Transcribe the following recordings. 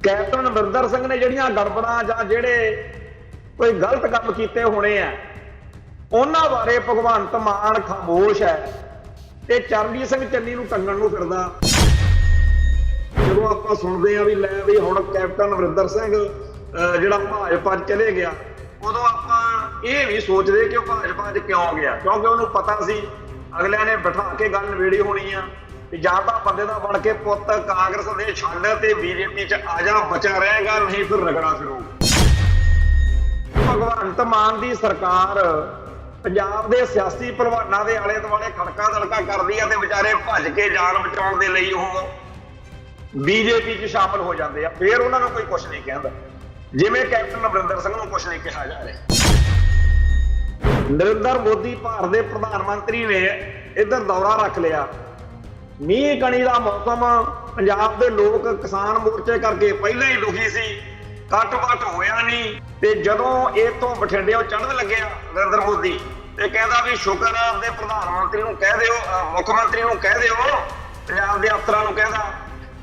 Captain Amarinder Singh ने ਜਿਹੜੀਆਂ ਗੜਬੜਾਂ ਜਾਂ ਜਿਹੜੇ ਕੋਈ ਗਲਤ ਕੰਮ ਕੀਤੇ ਹੋਣੇ ਆ ਉਹਨਾਂ ਬਾਰੇ ਭਗਵੰਤ ਮਾਨ ਖਾਮੋਸ਼ ਹੈ ਤੇ ਚਰਨਜੀਤ ਸਿੰਘ ਚੰਨੀ ਨੂੰ ਟੰਗਣ ਨੂੰ ਫਿਰਦਾ। ਜਦੋਂ ਆਪਾਂ ਸੁਣਦੇ ਆ ਵੀ ਲੈ ਵੀ ਹੁਣ ਕੈਪਟਨ ਅਮਰਿੰਦਰ ਸਿੰਘ ਜਿਹੜਾ ਭਾਜਪਾ 'ਚ ਚਲੇ ਗਿਆ, ਉਦੋਂ ਆਪਾਂ ਇਹ ਵੀ ਸੋਚਦੇ ਕਿ ਉਹ ਭਾਜਪਾ 'ਚ ਕਿਉਂ ਗਿਆ, ਕਿਉਂਕਿ ਉਹਨੂੰ ਪਤਾ ਸੀ ਅਗਲਿਆਂ ਨੇ ਬਿਠਾ ਕੇ ਗੱਲ ਨਿਬੇੜੀ ਹੋਣੀ ਆ ਤੇ ਜਾਂ ਤਾਂ ਬੰਦੇ ਦਾ ਬਣ ਕੇ ਪੁੱਤ ਕਾਂਗਰਸ ਦੇ ਛੱਡ ਤੇ ਬੀਜੇਪੀ 'ਚ ਆ ਜਾ, ਬਚਾ ਰਹੇਗਾ, ਨਹੀਂ ਫਿਰ ਰਗੜਾ ਫਿਰੂ। ਭਗਵੰਤ ਮਾਨ ਦੀ ਸਰਕਾਰ ਪੰਜਾਬ ਦੇ ਸਿਆਸੀ ਭਲਵਾਨਾਂ ਦੇ ਆਲੇ ਦੁਆਲੇ ਖੜਕਾ ਦੜਕਾ ਕਰਦੀ ਆ ਤੇ ਵਿਚਾਰੇ ਭੱਜ ਕੇ ਜਾਨ ਬਚਾਉਣ ਦੇ ਲਈ ਉਹ ਬੀਜੇਪੀ 'ਚ ਸ਼ਾਮਲ ਹੋ ਜਾਂਦੇ ਆ। ਫਿਰ ਉਹਨਾਂ ਨੂੰ ਕੋਈ ਕੁਛ ਨਹੀਂ ਕਹਿੰਦਾ, ਜਿਵੇਂ ਕੈਪਟਨ ਅਮਰਿੰਦਰ ਸਿੰਘ ਨੂੰ ਕੁਛ ਨਹੀਂ ਕਿਹਾ ਜਾ ਰਿਹਾ। ਨਰਿੰਦਰ ਮੋਦੀ ਭਾਰਤ ਦੇ ਪ੍ਰਧਾਨ ਮੰਤਰੀ ਨੇ ਇੱਧਰ ਦੌਰਾ ਰੱਖ ਲਿਆ। ਮੀਂਹ ਕਣੀ ਦਾ ਮੌਸਮ, ਪੰਜਾਬ ਦੇ ਲੋਕ ਕਿਸਾਨ ਮੋਰਚੇ ਕਰਕੇ ਪਹਿਲਾਂ ਹੀ ਦੁਖੀ ਸੀ, ਕੱਟ-ਵੱਟ ਹੋਇਆ ਨਹੀਂ ਤੇ ਜਦੋਂ ਇਹ ਤੋਂ ਬਠਿੰਡਿਓਂ ਚੜ੍ਹਨ ਲੱਗਿਆ ਨਰਿੰਦਰ ਮੋਦੀ ਤੇ ਕਹਿੰਦਾ ਵੀ ਸ਼ੁਕਰ ਆ ਆਪਦੇ ਪ੍ਰਧਾਨ ਮੰਤਰੀ ਨੂੰ ਕਹਿ ਦਿਓ, ਮੁੱਖ ਮੰਤਰੀ ਨੂੰ ਕਹਿ ਦਿਓ, ਪੰਜਾਬ ਦੇ ਅਫਸਰਾਂ ਨੂੰ ਕਹਿੰਦਾ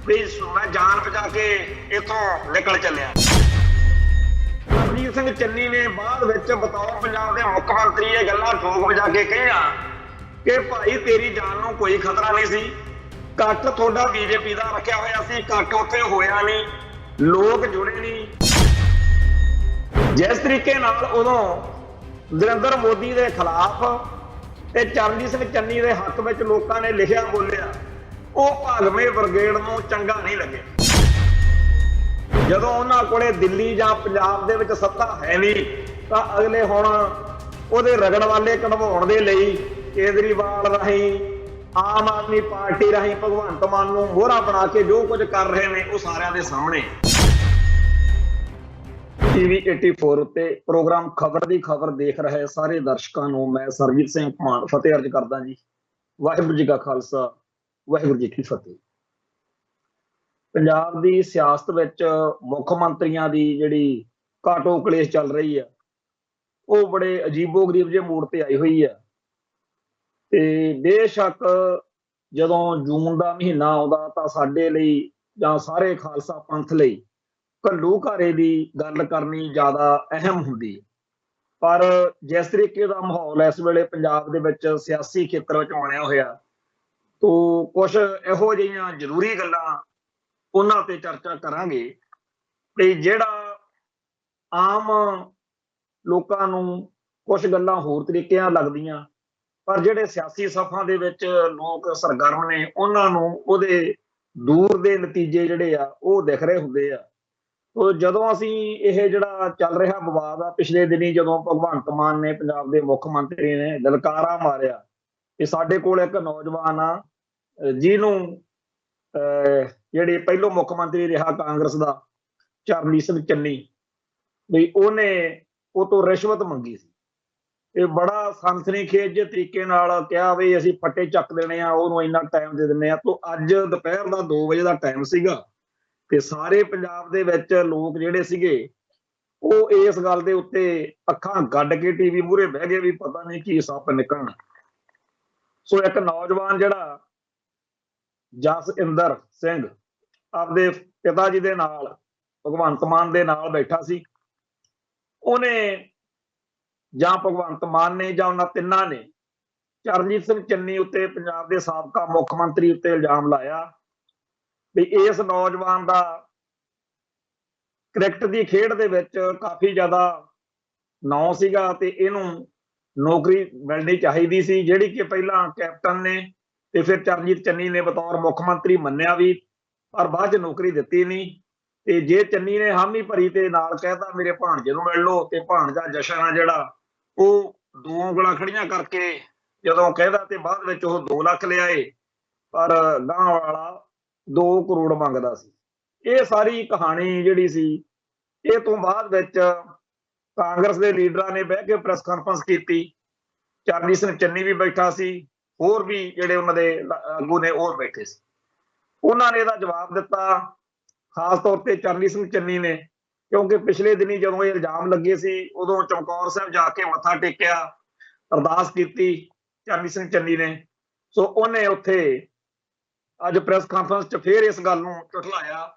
ਵੀ ਮੈਂ ਜਾਨ ਬਚਾ ਕੇ ਇੱਥੋਂ ਨਿਕਲ ਚੱਲਿਆ। ਚਰਨਜੀਤ ਸਿੰਘ ਚੰਨੀ ਨੇ ਬਾਅਦ ਵਿੱਚ ਬਤੌਰ ਪੰਜਾਬ ਦੇ ਮੁੱਖ ਮੰਤਰੀ ਇਹ ਗੱਲਾਂ ਠੋਕ ਵਜਾ ਕੇ ਕਹੀਆਂ ਕਿ ਭਾਈ ਤੇਰੀ ਜਾਨ ਨੂੰ ਕੋਈ ਖਤਰਾ ਨਹੀਂ ਸੀ, ਕੱਟ ਤੁਹਾਡਾ ਬੀਜੇਪੀ ਦਾ ਰੱਖਿਆ ਹੋਇਆ ਸੀ, ਕੱਟ ਉੱਥੇ ਹੋਇਆ ਨਹੀਂ, ਲੋਕ ਜੁੜੇ ਨਹੀਂ। ਜਿਸ ਤਰੀਕੇ ਨਾਲ ਉਦੋਂ ਨਰਿੰਦਰ ਮੋਦੀ ਦੇ ਖਿਲਾਫ ਤੇ ਚਰਨਜੀਤ ਸਿੰਘ ਚੰਨੀ ਦੇ ਹੱਕ ਵਿੱਚ ਲੋਕਾਂ ਨੇ ਲਿਖਿਆ ਬੋਲਿਆ, ਉਹ ਭਾਗਵੇਂ ਬ੍ਰਿਗੇਡ ਨੂੰ ਚੰਗਾ ਨਹੀਂ ਲੱਗਿਆ। ਜਦੋਂ ਉਹਨਾਂ ਕੋਲੇ ਦਿੱਲੀ ਜਾਂ ਪੰਜਾਬ ਦੇ ਵਿੱਚ ਸੱਤਾ ਹੈ ਨਹੀਂ ਤਾਂ ਅਗਲੇ ਹੁਣ ਉਹਦੇ ਰਗੜ ਵਾਲੇ ਕਢਵਾਉਣ ਦੇ ਲਈ ਕੇਜਰੀਵਾਲ ਰਾਹੀਂ, ਆਮ ਆਦਮੀ ਪਾਰਟੀ ਰਾਹੀਂ ਭਗਵੰਤ ਮਾਨ ਨੂੰ ਮੋਹਰਾ ਬਣਾ ਕੇ ਜੋ ਕੁਝ ਕਰ ਰਹੇ ਨੇ ਉਹ ਸਾਰਿਆਂ ਦੇ ਸਾਹਮਣੇ। ਟੀਵੀ 84 ਉੱਤੇ ਪ੍ਰੋਗਰਾਮ ਖਬਰ ਦੀ ਖਬਰ ਦੇਖ ਰਹੇ ਸਾਰੇ ਦਰਸ਼ਕਾਂ ਨੂੰ ਮੈਂ ਸਰਬਜੀਤ ਸਿੰਘ ਮਾਨ ਫਤਿਹ ਅਰਜ਼ ਕਰਦਾ ਜੀ। ਵਾਹਿਗੁਰੂ ਜੀ ਕਾ ਖਾਲਸਾ, ਵਾਹਿਗੁਰੂ ਜੀ ਕੀ ਫਤਿਹ। ਪੰਜਾਬ ਦੀ ਸਿਆਸਤ ਵਿੱਚ ਮੁੱਖ ਮੰਤਰੀਆਂ ਦੀ ਜਿਹੜੀ ਕਾਟੋ ਕਲੇਸ਼ ਚੱਲ ਰਹੀ ਆ ਉਹ ਬੜੇ ਅਜੀਬੋ-ਗਰੀਬ ਜਿਹੇ ਮੋੜ ਤੇ ਆਈ ਹੋਈ ਆ ਤੇ ਬੇਸ਼ੱਕ ਜਦੋਂ ਜੂਨ ਦਾ ਮਹੀਨਾ ਆਉਂਦਾ ਤਾਂ ਸਾਡੇ ਲਈ ਜਾਂ ਸਾਰੇ ਖਾਲਸਾ ਪੰਥ ਲਈ ਘੱਲੂ ਘਾਰੇ ਦੀ ਗੱਲ ਕਰਨੀ ਜ਼ਿਆਦਾ ਅਹਿਮ ਹੁੰਦੀ ਹੈ। ਪਰ ਜਿਸ ਤਰੀਕੇ ਦਾ ਮਾਹੌਲ ਇਸ ਵੇਲੇ ਪੰਜਾਬ ਦੇ ਵਿੱਚ ਸਿਆਸੀ ਖੇਤਰ ਵਿੱਚ ਬਣਿਆ ਹੋਇਆ ਤੋਂ ਕੁਝ ਇਹੋ ਜਿਹੀਆਂ ਜ਼ਰੂਰੀ ਗੱਲਾਂ ਉਹਨਾਂ ਤੇ ਚਰਚਾ ਕਰਾਂਗੇ ਤੇ ਜਿਹੜਾ ਆਮ ਲੋਕਾਂ ਨੂੰ ਕੁਝ ਗੱਲਾਂ ਹੋਰ ਤਰੀਕੇ ਨਾਲ ਲੱਗਦੀਆਂ ਪਰ ਜਿਹੜੇ ਸਿਆਸੀ ਸਫਾਂ ਦੇ ਵਿੱਚ ਲੋਕ ਸਰਗਰਮ ਨੇ ਉਹਨਾਂ ਨੂੰ ਉਹਦੇ ਦੂਰ ਦੇ ਨਤੀਜੇ ਜਿਹੜੇ ਆ ਉਹ ਦਿਖ ਰਹੇ ਹੁੰਦੇ ਆ। ਤੋ ਜਦੋਂ ਅਸੀਂ ਇਹ ਜਿਹੜਾ ਚੱਲ ਰਿਹਾ ਵਿਵਾਦ ਆ, ਪਿਛਲੇ ਦਿਨੀ ਜਦੋਂ ਭਗਵੰਤ ਮਾਨ ਨੇ ਪੰਜਾਬ ਦੇ ਮੁੱਖ ਮੰਤਰੀ ਨੇ ਲਲਕਾਰਾ ਮਾਰਿਆ ਕਿ ਸਾਡੇ ਕੋਲ ਇੱਕ ਨੌਜਵਾਨ ਆ ਜਿਹਨੂੰ ਜਿਹੜੇ ਪਹਿਲੋਂ ਮੁੱਖ ਮੰਤਰੀ ਰਿਹਾ ਕਾਂਗਰਸ ਦਾ ਚਰਨਜੀਤ ਸਿੰਘ ਚੰਨੀ, ਵੀ ਉਹਨੇ ਉਹ ਤੋਂ ਰਿਸ਼ਵਤ ਮੰਗੀ ਸੀ। ਇਹ ਬੜਾ ਸਨਸਨੀਖੇਜ਼ ਜਿਹੇ ਤਰੀਕੇ ਨਾਲ ਕਿਹਾ ਵੀ ਅਸੀਂ ਫੱਟੇ ਚੱਕ ਦੇਣੇ ਆ, ਉਹਨੂੰ ਇੰਨਾ ਟਾਈਮ ਦੇ ਦਿੰਦੇ ਆ। ਤੋਂ ਅੱਜ ਦੁਪਹਿਰ ਦਾ 2 ਵਜੇ ਦਾ ਟਾਈਮ ਸੀਗਾ ਤੇ ਸਾਰੇ ਪੰਜਾਬ ਦੇ ਵਿੱਚ ਲੋਕ ਜਿਹੜੇ ਸੀਗੇ ਉਹ ਇਸ ਗੱਲ ਦੇ ਉੱਤੇ ਅੱਖਾਂ ਗੱਡ ਕੇ ਟੀਵੀ ਮੂਹਰੇ ਬਹਿ ਗਏ ਵੀ ਪਤਾ ਨਹੀਂ ਕੀ ਸੱਪ ਨਿਕਲਣਾ। ਸੋ ਇੱਕ ਨੌਜਵਾਨ ਜਿਹੜਾ ਜਸਇੰਦਰ ਸਿੰਘ ਆਪਦੇ ਪਿਤਾ ਜੀ ਦੇ ਨਾਲ ਭਗਵੰਤ ਮਾਨ ਦੇ ਨਾਲ ਬੈਠਾ ਸੀ, ਉਹਨੇ ਜਾਂ ਭਗਵੰਤ ਮਾਨ ਨੇ ਜਾਂ ਉਹਨਾਂ ਤਿੰਨਾਂ ਨੇ ਚਰਨਜੀਤ ਸਿੰਘ ਚੰਨੀ ਉੱਤੇ, ਪੰਜਾਬ ਦੇ ਸਾਬਕਾ ਮੁੱਖ ਮੰਤਰੀ ਉੱਤੇ ਇਲਜ਼ਾਮ ਲਾਇਆ ਵੀ ਇਸ ਨੌਜਵਾਨ ਦਾ ਕ੍ਰਿਕਟ ਦੀ ਖੇਡ ਦੇ ਵਿੱਚ ਕਾਫੀ ਜ਼ਿਆਦਾ ਨਾਂ ਸੀਗਾ ਤੇ ਇਹਨੂੰ ਨੌਕਰੀ ਮਿਲਣੀ ਚਾਹੀਦੀ ਸੀ, ਜਿਹੜੀ ਕਿ ਪਹਿਲਾਂ ਕੈਪਟਨ ਨੇ ਤੇ ਫਿਰ ਚਰਨਜੀਤ ਚੰਨੀ ਨੇ ਬਤੌਰ ਮੁੱਖ ਮੰਤਰੀ ਮੰਨਿਆ ਵੀ, ਪਰ ਬਾਅਦ 'ਚ ਨੌਕਰੀ ਦਿੱਤੀ ਨਹੀਂ। ਤੇ ਜੇ ਚੰਨੀ ਨੇ ਹਾਮੀ ਭਰੀ ਤੇ ਨਾਲ ਕਹਿਤਾ ਮੇਰੇ ਭਾਣਜੇ ਨੂੰ ਮਿਲ ਲਓ ਤੇ ਭਾਣਜਾ ਜਸ਼ਨ ਆ ਜਿਹੜਾ ਉਹ 2 ਉਂਗਲਾਂ ਖੜੀਆਂ ਕਰਕੇ ਜਦੋਂ ਕਹਿੰਦਾ ਤੇ ਬਾਅਦ ਵਿੱਚ ਉਹ 2 ਲੱਖ ਲਿਆਏ ਪਰ ਗਾਂ ਵਾਲਾ 2 ਕਰੋੜ ਮੰਗਦਾ ਸੀ। ਇਹ ਸਾਰੀ ਕਹਾਣੀ ਜਿਹੜੀ ਸੀ ਇਹ ਤੋਂ ਬਾਅਦ ਵਿੱਚ ਕਾਂਗਰਸ ਦੇ ਲੀਡਰਾਂ ਨੇ ਬਹਿ ਕੇ ਪ੍ਰੈਸ ਕਾਨਫਰੰਸ ਕੀਤੀ, ਚਰਨਜੀਤ ਸਿੰਘ ਚੰਨੀ ਵੀ ਬੈਠਾ ਸੀ, ਹੋਰ ਵੀ ਜਿਹੜੇ ਉਹਨਾਂ ਦੇ ਆਗੂ ਨੇ ਉਹ ਬੈਠੇ ਸੀ। ਉਹਨਾਂ ਨੇ ਇਹਦਾ ਜਵਾਬ ਦਿੱਤਾ, ਖਾਸ ਤੌਰ ਤੇ ਚਰਨਜੀਤ ਸਿੰਘ ਚੰਨੀ ਨੇ, ਕਿਉਂਕਿ ਪਿਛਲੇ ਦਿਨੀ ਜਦੋਂ ਇਹ ਇਲਜ਼ਾਮ ਲੱਗੇ ਸੀ ਉਦੋਂ ਚਮਕੌਰ ਸਾਹਿਬ ਜਾ ਕੇ ਮੱਥਾ ਟੇਕਿਆ, ਅਰਦਾਸ ਕੀਤੀ ਚਰਨਜੀਤ ਸਿੰਘ ਚੰਨੀ ਨੇ। ਸੋ ਉਹਨੇ ਉੱਥੇ ਅੱਜ ਪ੍ਰੈਸ ਕਾਨਫਰੰਸ 'ਚ ਫਿਰ ਇਸ ਗੱਲ ਨੂੰ ਝੁਠਲਾਇਆ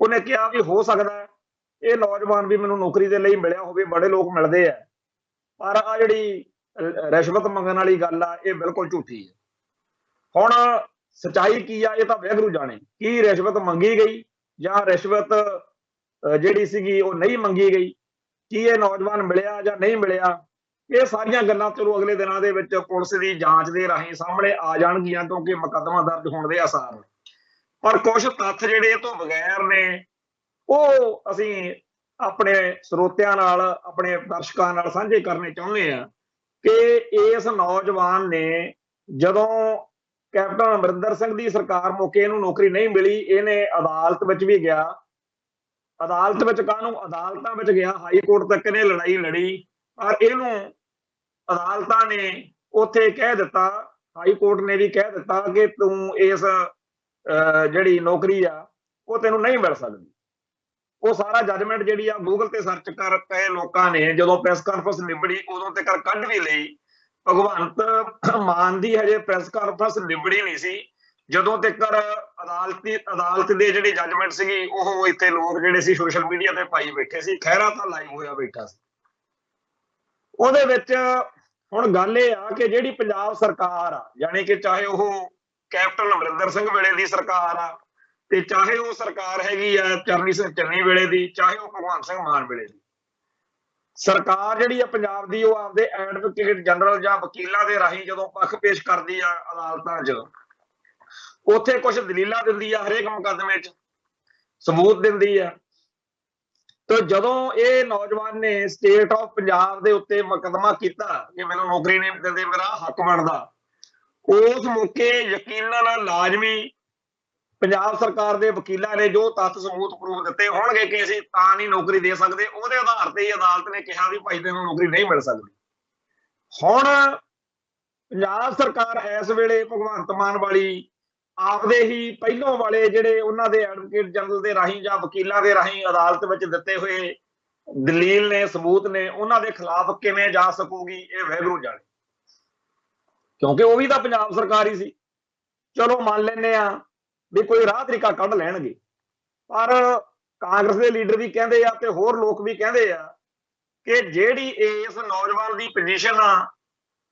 ਉਹਨੇ ਕਿਹਾ ਵੀ ਹੋ ਸਕਦਾ ਇਹ ਨੌਜਵਾਨ ਵੀ ਮੈਨੂੰ ਨੌਕਰੀ ਦੇ ਲਈ ਮਿਲਿਆ ਹੋਵੇ, ਬੜੇ ਲੋਕ ਮਿਲਦੇ ਆ, ਪਰ ਆ ਜਿਹੜੀ ਰਿਸ਼ਵਤ ਮੰਗਣ ਵਾਲੀ ਗੱਲ ਆ ਇਹ ਬਿਲਕੁਲ ਝੂਠੀ ਹੈ। ਹੁਣ ਸਚਾਈ ਕੀ ਆ ਇਹ ਤਾਂ ਵਾਹਿਗੁਰੂ ਜਾਣੇ, ਕੀ ਰਿਸ਼ਵਤ ਮੰਗੀ ਗਈ ਜਾਂ ਰਿਸ਼ਵਤ ਜਿਹੜੀ ਸੀਗੀ ਉਹ ਨਹੀਂ ਮੰਗੀ ਗਈ, ਕੀ ਇਹ ਨੌਜਵਾਨ ਮਿਲਿਆ ਜਾਂ ਨਹੀਂ ਮਿਲਿਆ, ਇਹ ਸਾਰੀਆਂ ਗੱਲਾਂ ਚਲੋ ਅਗਲੇ ਦਿਨਾਂ ਦੇ ਵਿੱਚ ਪੁਲਿਸ ਦੀ ਜਾਂਚ ਦੇ ਰਾਹੀਂ ਸਾਹਮਣੇ ਆ ਜਾਣਗੀਆਂ, ਕਿਉਂਕਿ ਮੁਕੱਦਮਾ ਦਰਜ ਹੋਣ ਦੇ ਆਸਾਰ ਨੇ। ਪਰ ਕੁਝ ਤੱਥ ਜਿਹੜੇ ਇਹ ਤੋਂ ਬਗੈਰ ਨੇ ਉਹ ਅਸੀਂ ਆਪਣੇ ਸਰੋਤਿਆਂ ਨਾਲ, ਆਪਣੇ ਦਰਸ਼ਕਾਂ ਨਾਲ ਸਾਂਝੇ ਕਰਨੇ ਚਾਹੁੰਦੇ ਆ ਕਿ ਇਸ ਨੌਜਵਾਨ ਨੇ ਜਦੋਂ ਕੈਪਟਨ ਅਮਰਿੰਦਰ ਸਿੰਘ ਦੀ ਸਰਕਾਰ ਮੌਕੇ ਇਹਨੂੰ ਨੌਕਰੀ ਨਹੀਂ ਮਿਲੀ, ਇਹਨੇ ਅਦਾਲਤ ਵਿੱਚ ਵੀ ਗਿਆ, ਅਦਾਲਤ ਵਿੱਚ ਕਾਹਨੂੰ, ਅਦਾਲਤਾਂ ਵਿੱਚ ਗਿਆ, ਹਾਈ ਕੋਰਟ ਤੱਕ ਇਹਨੇ ਲੜਾਈ ਲੜੀ, ਪਰ ਇਹਨੂੰ ਅਦਾਲਤਾਂ ਨੇ ਉੱਥੇ ਕਹਿ ਦਿੱਤਾ, ਹਾਈ ਕੋਰਟ ਨੇ ਵੀ ਕਹਿ ਦਿੱਤਾ ਕਿ ਤੂੰ ਇਸ ਜਿਹੜੀ ਨੌਕਰੀ ਆ ਉਹ ਤੈਨੂੰ ਨਹੀਂ ਮਿਲ ਸਕਦੀ। ਉਹ ਸਾਰਾ ਜੱਜਮੈਂਟ ਜਿਹੜੀ ਆ ਗੂਗਲ ਤੇ ਸਰਚ ਕਰ ਪਏ ਲੋਕਾਂ ਨੇ, ਜਦੋਂ ਪ੍ਰੈਸ ਕਾਨਫਰੰਸ ਨਿਬੜੀ ਉਦੋਂ ਤੱਕ ਕੱਢ ਵੀ ਲਈ। ਭਗਵੰਤ ਮਾਨ ਦੀ ਹਜੇ ਪ੍ਰੈਸ ਕਾਨਫਰੰਸ ਨਿਬੜੀ ਨਹੀਂ ਸੀ ਜਦੋਂ ਤੱਕ ਅਦਾਲਤ ਦੇ ਜਿਹੜੀ ਜੱਜਮੈਂਟ ਸੀਗੀ ਉਹ ਇੱਥੇ ਲੋਕ ਜਿਹੜੇ ਸੀ ਸੋਸ਼ਲ ਮੀਡੀਆ ਤੇ ਪਾਈ ਬੈਠੇ ਸੀ। ਖਹਿਰਾ ਤਾਂ ਲਾਈਵ ਹੋਇਆ ਬੈਠਾ ਸੀ। ਉਹਦੇ ਵਿੱਚ ਹੁਣ ਗੱਲ ਇਹ ਆ ਕਿ ਜਿਹੜੀ ਪੰਜਾਬ ਸਰਕਾਰ ਆ, ਯਾਨੀ ਕਿ ਚਾਹੇ ਉਹ ਕੈਪਟਨ ਅਮਰਿੰਦਰ ਸਿੰਘ ਵੇਲੇ ਦੀ ਸਰਕਾਰ ਆ ਤੇ ਚਾਹੇ ਉਹ ਸਰਕਾਰ ਹੈਗੀ ਆ ਚਰਨੀ ਸਿੰਘ ਚੰਨੀ ਵੇਲੇ ਦੀ, ਚਾਹੇ ਉਹ ਭਗਵੰਤ ਸਿੰਘ ਮਾਨ ਵੇਲੇ ਦੀ ਸਰਕਾਰ ਜਿਹੜੀ ਆ ਪੰਜਾਬ ਦੀ, ਉਹ ਆਪਦੇ ਐਡਵੋਕੇਟ ਜਨਰਲ ਜਾਂ ਵਕੀਲਾਂ ਦੇ ਰਾਹੀਂ ਜਦੋਂ ਪੱਖ ਪੇਸ਼ ਕਰਦੀ ਆ ਅਦਾਲਤਾਂ 'ਚ, ਉੱਥੇ ਕੁਝ ਦਲੀਲਾਂ ਦਿੰਦੀ ਆ, ਹਰੇਕ ਮੁਕੱਦਮੇ 'ਚ ਸਬੂਤ ਦਿੰਦੀ ਆ। ਤੇ ਜਦੋਂ ਇਹ ਨੌਜਵਾਨ ਨੇ ਸਟੇਟ ਆਫ ਪੰਜਾਬ ਦੇ ਉੱਤੇ ਮੁਕੱਦਮਾ ਕੀਤਾ ਕਿ ਮੈਨੂੰ ਨੌਕਰੀ ਨਹੀਂ ਦਿੰਦੇ, ਮੇਰਾ ਹੱਕ ਬਣਦਾ, ਉਸ ਮੌਕੇ ਯਕੀਨਨ ਲਾਜ਼ਮੀ ਪੰਜਾਬ ਸਰਕਾਰ ਦੇ ਵਕੀਲਾਂ ਨੇ ਜੋ ਤੱਥ ਸਬੂਤ ਪ੍ਰੂਫ ਦਿੱਤੇ ਹੋਣਗੇ ਕਿ ਅਸੀਂ ਤਾਂ ਨਹੀਂ ਨੌਕਰੀ ਦੇ ਸਕਦੇ, ਉਹਦੇ ਆਧਾਰ ਤੇ ਹੀ ਅਦਾਲਤ ਨੇ ਕਿਹਾ ਵੀ ਭਾਈ ਤੈਨੂੰ ਨੌਕਰੀ ਨਹੀਂ ਮਿਲ ਸਕਦੀ। ਹੁਣ ਪੰਜਾਬ ਸਰਕਾਰ ਇਸ ਵੇਲੇ ਭਗਵੰਤ ਮਾਨ ਵਾਲੀ ਆਪਦੇ ਹੀ ਪਹਿਲੋਂ ਵਾਲੇ ਜਿਹੜੇ ਉਹਨਾਂ ਦੇ ਐਡਵੋਕੇਟ ਜਨਰਲ ਦੇ ਰਾਹੀਂ ਜਾਂ ਵਕੀਲਾਂ ਦੇ ਰਾਹੀਂ ਅਦਾਲਤ ਵਿੱਚ ਦਿੱਤੇ ਹੋਏ ਦਲੀਲ ਨੇ, ਸਬੂਤ ਨੇ, ਉਹਨਾਂ ਦੇ ਖਿਲਾਫ ਕਿਵੇਂ ਜਾ ਸਕੂਗੀ ਇਹ ਵਾਹਿਗੁਰੂ ਜਾਣੇ, ਕਿਉਂਕਿ ਉਹ ਵੀ ਤਾਂ ਪੰਜਾਬ ਸਰਕਾਰ ਹੀ ਸੀ। ਚਲੋ ਮੰਨ ਲੈਂਦੇ ਆ ਵੀ ਕੋਈ ਰਾਹ ਤਰੀਕਾ ਕੱਢ ਲੈਣਗੇ, ਪਰ ਕਾਂਗਰਸ ਦੇ ਲੀਡਰ ਵੀ ਕਹਿੰਦੇ ਆ ਤੇ ਹੋਰ ਲੋਕ ਵੀ ਕਹਿੰਦੇ ਆ ਕਿ ਜਿਹੜੀ ਇਸ ਨੌਜਵਾਨ ਦੀ ਪੋਜੀਸ਼ਨ ਆ,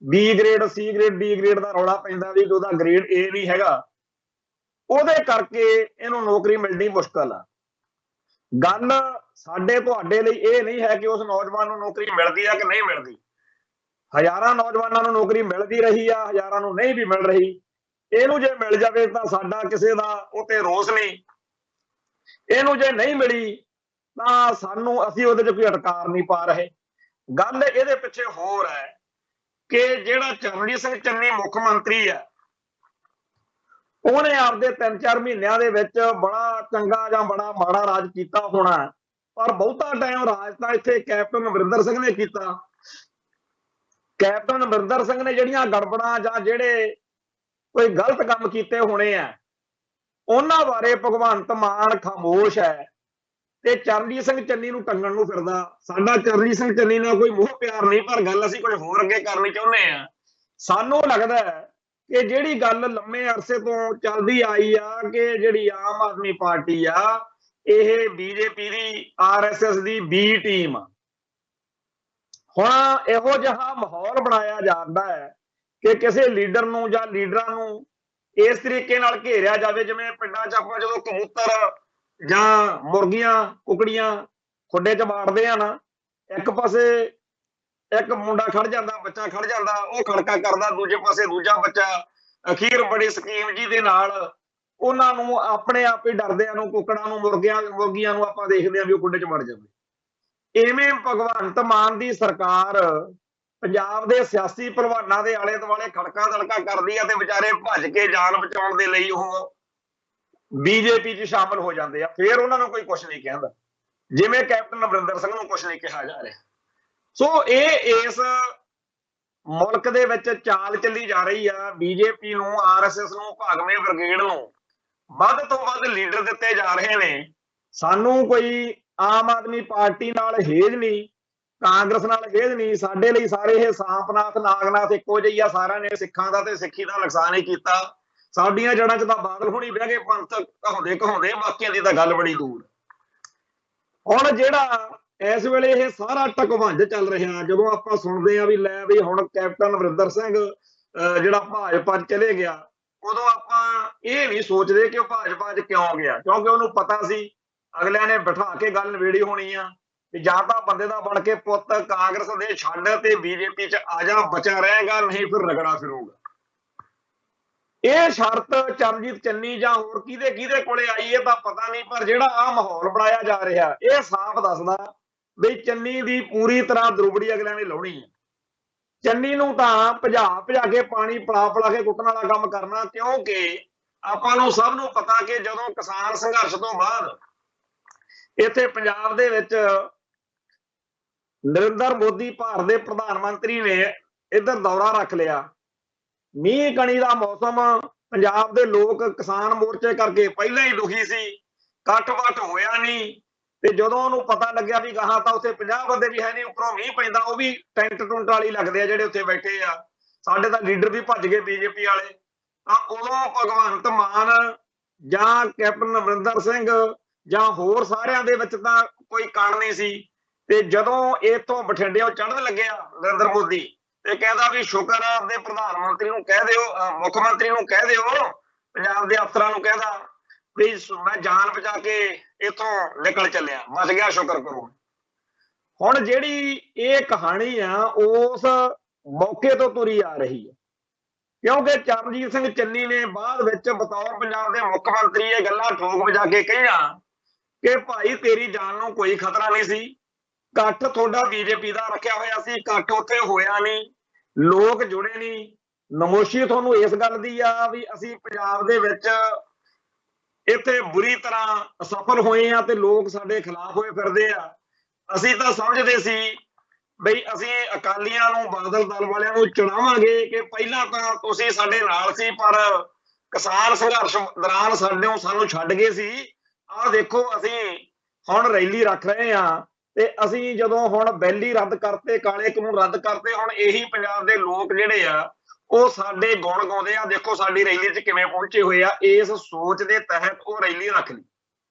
ਬੀ ਗ੍ਰੇਡ, ਸੀ ਗ੍ਰੇਡ, ਡੀ ਗ੍ਰੇਡ ਦਾ ਰੌਲਾ ਪੈਂਦਾ ਵੀ ਉਹਦਾ ਗ੍ਰੇਡ ਏ ਨਹੀਂ ਹੈਗਾ, ਉਹਦੇ ਕਰਕੇ ਇਹਨੂੰ ਨੌਕਰੀ ਮਿਲਣੀ ਮੁਸ਼ਕਲ ਆ। ਗੱਲ ਸਾਡੇ ਤੁਹਾਡੇ ਲਈ ਇਹ ਨਹੀਂ ਹੈ ਕਿ ਉਸ ਨੌਜਵਾਨ ਨੂੰ ਨੌਕਰੀ ਮਿਲਦੀ ਆ ਕਿ ਨਹੀਂ ਮਿਲਦੀ। ਹਜ਼ਾਰਾਂ ਨੌਜਵਾਨਾਂ ਨੂੰ ਨੌਕਰੀ ਮਿਲਦੀ ਰਹੀ ਆ, ਹਜ਼ਾਰਾਂ ਨੂੰ ਨਹੀਂ ਵੀ ਮਿਲ ਰਹੀ। ਇਹਨੂੰ ਜੇ ਮਿਲ ਜਾਵੇ ਤਾਂ ਸਾਡਾ ਕਿਸੇ ਦਾ ਉੱਤੇ ਰੋਸ ਨਹੀਂ, ਇਹਨੂੰ ਜੇ ਨਹੀਂ ਮਿਲੀ ਤਾਂ ਸਾਨੂੰ, ਅਸੀਂ ਉਹਦੇ 'ਚ ਕੋਈ ਅਟਕਾਰ ਨਹੀਂ ਪਾ ਰਹੇ। ਗੱਲ ਇਹਦੇ ਪਿੱਛੇ ਹੋਰ ਹੈ ਕਿ ਜਿਹੜਾ ਚਰਨਜੀਤ ਸਿੰਘ ਚੰਨੀ ਮੁੱਖ ਮੰਤਰੀ ਆ, ਉਹਨੇ ਆਪਦੇ 3-4 ਮਹੀਨਿਆਂ ਦੇ ਵਿੱਚ ਬੜਾ ਚੰਗਾ ਜਾਂ ਬੜਾ ਮਾੜਾ ਰਾਜ ਕੀਤਾ ਹੋਣਾ, ਪਰ ਬਹੁਤਾ ਟਾਈਮ ਰਾਜ ਤਾਂ ਇੱਥੇ ਕੈਪਟਨ ਅਮਰਿੰਦਰ ਸਿੰਘ ਨੇ ਕੀਤਾ। ਕੈਪਟਨ ਅਮਰਿੰਦਰ ਸਿੰਘ ਨੇ ਜਿਹੜੀਆਂ ਗੜਬੜਾਂ ਜਾਂ ਜਿਹੜੇ ਕੋਈ ਗਲਤ ਕੰਮ ਕੀਤੇ ਹੋਣੇ ਆ, ਉਹਨਾਂ ਬਾਰੇ ਭਗਵੰਤ ਮਾਨ ਖਾਮੋਸ਼ ਹੈ ਤੇ ਚਰਨਜੀਤ ਸਿੰਘ ਚੰਨੀ ਨੂੰ ਟੰਗਣ ਨੂੰ ਫਿਰਦਾ। ਸਾਡਾ ਚਰਨਜੀਤ ਸਿੰਘ ਚੰਨੀ ਨਾਲ ਕੋਈ ਮੋਹ ਪਿਆਰ ਨਹੀਂ, ਪਰ ਗੱਲ ਅਸੀਂ ਕੁਝ ਹੋਰ ਅੱਗੇ ਕਰਨੀ ਚਾਹੁੰਦੇ ਆ। ਸਾਨੂੰ ਲੱਗਦਾ ਹੈ ਕਿ ਜਿਹੜੀ ਗੱਲ ਲੰਮੇ ਅਰਸੇ ਤੋਂ ਚੱਲਦੀ ਆਈ ਆ ਕਿ ਜਿਹੜੀ ਆਮ ਆਦਮੀ ਪਾਰਟੀ ਆ ਇਹ ਬੀਜੇਪੀ ਦੀ, ਆਰਐਸਐਸ ਦੀ ਬੀ ਟੀਮ, ਹੁਣ ਇਹੋ ਜਿਹਾ ਮਾਹੌਲ ਬਣਾਇਆ ਜਾਂਦਾ ਹੈ ਕਿ ਕਿਸੇ ਲੀਡਰ ਨੂੰ ਜਾਂ ਲੀਡਰਾਂ ਨੂੰ ਇਸ ਤਰੀਕੇ ਨਾਲ ਘੇਰਿਆ ਜਾਵੇ ਜਿਵੇਂ ਪਿੰਡਾਂ 'ਚ ਆਪਾਂ ਜਦੋਂ ਕਬੂਤਰ ਜਾਂ ਮੁਰਗੀਆਂ ਕੁਕੜੀਆਂ ਖੁੱਡੇ 'ਚ ਬਾੜਦੇ ਆ ਨਾ, ਇੱਕ ਪਾਸੇ ਇੱਕ ਮੁੰਡਾ ਖੜ ਜਾਂਦਾ, ਬੱਚਾ ਖੜ ਜਾਂਦਾ, ਉਹ ਖੜਕਾ ਕਰਦਾ, ਦੂਜੇ ਪਾਸੇ ਦੂਜਾ ਬੱਚਾ, ਅਖੀਰ ਬੜੀ ਸਕੀਮ ਜੀ ਦੇ ਨਾਲ ਉਹਨਾਂ ਨੂੰ ਆਪਣੇ ਆਪ ਹੀ ਡਰਦਿਆਂ ਨੂੰ, ਕੁੱਕੜਾਂ ਨੂੰ, ਮੁਰਗੀਆਂ ਨੂੰ ਆਪਾਂ ਦੇਖਦੇ ਆ ਵੀ ਉਹ ਖੁੱਡੇ 'ਚ ਵੜ ਜਾਂਦੇ। ਇਵੇਂ ਭਗਵੰਤ ਮਾਨ ਦੀ ਸਰਕਾਰ ਪੰਜਾਬ ਦੇ ਸਿਆਸੀ ਭਲਵਾਨਾਂ ਦੇ ਆਲੇ ਦੁਆਲੇ ਖੜਕਾ ਦੜਕਾ ਕਰਦੀ ਆ ਤੇ ਵਿਚਾਰੇ ਭੱਜ ਕੇ ਜਾਨ ਬਚਾਉਣ ਦੇ ਲਈ ਉਹ ਬੀਜੇਪੀ 'ਚ ਸ਼ਾਮਲ ਹੋ ਜਾਂਦੇ ਆ। ਫਿਰ ਉਹਨਾਂ ਨੂੰ ਕੋਈ ਕੁਝ ਨਹੀਂ ਕਹਿੰਦਾ, ਜਿਵੇਂ ਕੈਪਟਨ ਅਮਰਿੰਦਰ ਸਿੰਘ ਨੂੰ ਕੁਝ ਨਹੀਂ ਕਿਹਾ ਜਾ ਰਿਹਾ। ਸੋ ਇਹ ਇਸ ਮੁਲਕ ਦੇ ਵਿੱਚ ਚਾਲ ਚੱਲੀ ਜਾ ਰਹੀ ਆ, ਬੀਜੇਪੀ ਨੂੰ, ਆਰਐਸਐਸ ਨੂੰ, ਭਾਗਵੇਂ ਬ੍ਰਿਗੇਡ ਨੂੰ ਵੱਧ ਤੋਂ ਵੱਧ ਲੀਡਰ ਦਿੱਤੇ ਜਾ ਰਹੇ ਨੇ। ਸਾਨੂੰ ਕੋਈ ਆਮ ਆਦਮੀ ਪਾਰਟੀ ਨਾਲ ਹੇਜ ਨਹੀਂ, ਕਾਂਗਰਸ ਨਾਲ ਹੇਜ ਨਹੀਂ, ਸਾਡੇ ਲਈ ਸਾਰੇ ਇਹ ਸਾਂਪਨਾਥ ਨਾਗਨਾਥ ਇੱਕੋ ਜਿਹੀ ਆ। ਸਾਰਿਆਂ ਨੇ ਸਿੱਖਾਂ ਦਾ ਤੇ ਸਿੱਖੀ ਦਾ ਨੁਕਸਾਨ ਹੀ ਕੀਤਾ। ਸਾਡੀਆਂ ਜੜ੍ਹਾਂ 'ਚ ਤਾਂ ਬਾਦਲ ਹੁਣੀ ਬਹਿ ਗਏ ਪੰਥ ਕਹਾਉਂਦੇ, ਬਾਕੀਆਂ ਦੀ ਤਾਂ ਗੱਲ ਬੜੀ ਦੂਰ। ਹੁਣ ਜਿਹੜਾ ਇਸ ਵੇਲੇ ਇਹ ਸਾਰਾ ਢਕਵੰਜ ਚੱਲ ਰਿਹਾ, ਜਦੋਂ ਆਪਾਂ ਸੁਣਦੇ ਆ ਵੀ ਲੈ ਵੀ ਹੁਣ ਕੈਪਟਨ ਅਮਰਿੰਦਰ ਸਿੰਘ ਜਿਹੜਾ ਭਾਜਪਾ 'ਚ ਚਲੇ ਗਿਆ, ਉਦੋਂ ਆਪਾਂ ਇਹ ਨਹੀਂ ਸੋਚਦੇ ਕਿ ਉਹ ਭਾਜਪਾ 'ਚ ਕਿਉਂ ਗਿਆ, ਕਿਉਂਕਿ ਉਹਨੂੰ ਪਤਾ ਸੀ ਅਗਲਿਆਂ ਨੇ ਬਿਠਾ ਕੇ ਗੱਲ ਨਿਬੇੜੀ ਹੋਣੀ ਆ ਵੀ ਜਾਂ ਤਾਂ ਬੰਦੇ ਦਾ ਬਣ ਕੇ ਪੁੱਤ ਕਾਂਗਰਸ ਦੇ ਛੱਡ ਤੇ ਬੀਜੇਪੀ 'ਚ ਆ ਜਾ, ਬਚਾ ਰਹੇਗਾ, ਨਹੀਂ ਫਿਰ ਰਗੜਾ ਫਿਰੂਗਾ। ਇਹ ਸ਼ਰਤ ਚਰਨਜੀਤ ਚੰਨੀ ਜਾਂ ਹੋਰ ਕਿਹਦੇ ਕਿਹਦੇ ਕੋਲੇ ਆਈ ਇਹ ਤਾਂ ਪਤਾ ਨਹੀਂ, ਪਰ ਜਿਹੜਾ ਆ ਮਾਹੌਲ ਬਣਾਇਆ ਜਾ ਰਿਹਾ ਇਹ ਸਾਫ਼ ਦੱਸਦਾ ਵੀ ਚੰਨੀ ਦੀ ਪੂਰੀ ਤਰ੍ਹਾਂ ਦਰੁਬੜੀ ਅਗਲਿਆਂ ਨੇ ਲਾਉਣੀ ਹੈ। ਚੰਨੀ ਨੂੰ ਤਾਂ ਭਜਾ ਕੇ ਪਾਣੀ ਪਿਲਾ ਕੇ ਕੁੱਟਣ ਵਾਲਾ ਕੰਮ ਕਰਨਾ, ਕਿਉਂਕਿ ਆਪਾਂ ਨੂੰ ਸਭ ਨੂੰ ਪਤਾ ਕਿ ਜਦੋਂ ਕਿਸਾਨ ਸੰਘਰਸ਼ ਤੋਂ ਬਾਅਦ ਇੱਥੇ ਪੰਜਾਬ ਦੇ ਵਿੱਚ ਨਰਿੰਦਰ ਮੋਦੀ ਭਾਰਤ ਦੇ ਪ੍ਰਧਾਨ ਮੰਤਰੀ ਨੇ ਇੱਧਰ ਦੌਰਾ ਰੱਖ ਲਿਆ, ਮੀਂਹ ਕਣੀ ਦਾ ਮੌਸਮ, ਪੰਜਾਬ ਦੇ ਲੋਕ ਕਿਸਾਨ ਮੋਰਚੇ ਕਰਕੇ ਪਹਿਲਾਂ ਹੀ ਦੁਖੀ ਸੀ, ਇਕੱਠ-ਵੱਠ ਹੋਇਆ ਨਹੀਂ, ਤੇ ਜਦੋਂ ਉਹਨੂੰ ਪਤਾ ਲੱਗਿਆ ਵੀ ਗਾਹਾਂ ਤਾਂ ਉੱਥੇ 50 ਬੰਦੇ ਵੀ ਹੈ ਨਹੀਂ, ਉੱਪਰੋਂ ਮੀਂਹ ਪੈਂਦਾ, ਉਹ ਵੀ ਟੈਂਟ ਟੁੰਟ ਵਾਲੀ ਲੱਗਦੇ ਆ ਜਿਹੜੇ ਉੱਥੇ ਬੈਠੇ ਆ, ਸਾਡੇ ਤਾਂ ਲੀਡਰ ਵੀ ਭੱਜ ਗਏ ਬੀਜੇਪੀ ਵਾਲੇ, ਤਾਂ ਉਦੋਂ ਭਗਵੰਤ ਮਾਨ ਜਾਂ ਕੈਪਟਨ ਅਮਰਿੰਦਰ ਸਿੰਘ ਜਾਂ ਹੋਰ ਸਾਰਿਆਂ ਦੇ ਵਿੱਚ ਤਾਂ ਕੋਈ ਕਣ ਨਹੀਂ ਸੀ। ਤੇ ਜਦੋਂ ਇੱਥੋਂ ਬਠਿੰਡਿਓਂ ਚੜ੍ਹਨ ਲੱਗਿਆ ਨਰਿੰਦਰ ਮੋਦੀ ਤੇ ਕਹਿੰਦਾ ਵੀ ਸ਼ੁਕਰ ਆ ਆਪਦੇ ਪ੍ਰਧਾਨ ਮੰਤਰੀ ਨੂੰ ਕਹਿ ਦਿਓ, ਮੁੱਖ ਮੰਤਰੀ ਨੂੰ ਕਹਿ ਦਿਓ, ਪੰਜਾਬ ਦੇ ਅਫਸਰਾਂ ਨੂੰ ਕਹਿੰਦਾ ਵੀ ਮੈਂ ਜਾਨ ਬਚਾ ਕੇ ਇੱਥੋਂ ਨਿਕਲ ਚੱਲਿਆ, ਬਚ ਗਿਆ, ਸ਼ੁਕਰ ਕਰੋ। ਹੁਣ ਜਿਹੜੀ ਇਹ ਕਹਾਣੀ ਆ ਉਸ ਮੌਕੇ ਤੋਂ ਤੁਰੀ ਆ ਰਹੀ ਹੈ, ਕਿਉਂਕਿ ਚਰਨਜੀਤ ਸਿੰਘ ਚੰਨੀ ਨੇ ਬਾਅਦ ਵਿੱਚ ਬਤੌਰ ਪੰਜਾਬ ਦੇ ਮੁੱਖ ਮੰਤਰੀ ਇਹ ਗੱਲਾਂ ਠੋਕ ਵਜਾ ਕੇ ਕਹੀਆਂ ਕਿ ਭਾਈ ਤੇਰੀ ਜਾਨ ਨੂੰ ਕੋਈ ਖਤਰਾ ਨਹੀਂ ਸੀ, ਇਕੱਠ ਤੁਹਾਡਾ ਬੀਜੇਪੀ ਦਾ ਰੱਖਿਆ ਹੋਇਆ ਸੀ, ਇਕੱਠ ਉੱਥੇ ਹੋਇਆ ਨਹੀਂ, ਲੋਕ ਜੁੜੇ ਨਹੀਂ, ਨਮੋਸ਼ੀ ਤੁਹਾਨੂੰ ਇਸ ਗੱਲ ਦੀ ਆ ਵੀ ਅਸੀਂ ਪੰਜਾਬ ਦੇ ਵਿੱਚ ਇੱਥੇ ਬੁਰੀ ਤਰ੍ਹਾਂ ਅਸਫਲ ਹੋਏ ਆ ਤੇ ਲੋਕ ਸਾਡੇ ਖਿਲਾਫ ਹੋਏ ਫਿਰਦੇ ਆ। ਅਸੀਂ ਤਾਂ ਸਮਝਦੇ ਸੀ ਬਈ ਅਸੀਂ ਅਕਾਲੀਆਂ ਨੂੰ, ਬਾਦਲ ਦਲ ਵਾਲਿਆਂ ਨੂੰ ਚੁਣਾਵਾਂਗੇ ਕਿ ਪਹਿਲਾਂ ਤਾਂ ਤੁਸੀਂ ਸਾਡੇ ਨਾਲ ਸੀ, ਪਰ ਕਿਸਾਨ ਸੰਘਰਸ਼ ਦੌਰਾਨ ਸਾਨੂੰ ਛੱਡ ਗਏ ਸੀ। ਆਹ ਦੇਖੋ ਅਸੀਂ ਹੁਣ ਰੈਲੀ ਰੱਖ ਰਹੇ ਆ ਤੇ ਅਸੀਂ ਜਦੋਂ ਹੁਣ ਬੈਲੀ ਰੱਦ ਕਰਤੇ, ਕਾਲੇ ਕਾਨੂੰਨ ਰੱਦ ਕਰਤੇ, ਹੁਣ ਇਹੀ ਪੰਜਾਬ ਦੇ ਲੋਕ ਜਿਹੜੇ ਆ ਉਹ ਸਾਡੇ ਗੁਣ ਗਾਉਂਦੇ ਆ, ਦੇਖੋ ਸਾਡੀ ਰੈਲੀ 'ਚ ਕਿਵੇਂ ਪਹੁੰਚੇ ਹੋਏ ਆ। ਇਸ ਸੋਚ ਦੇ ਤਹਿਤ ਉਹ ਰੈਲੀ ਰੱਖ ਲਈ,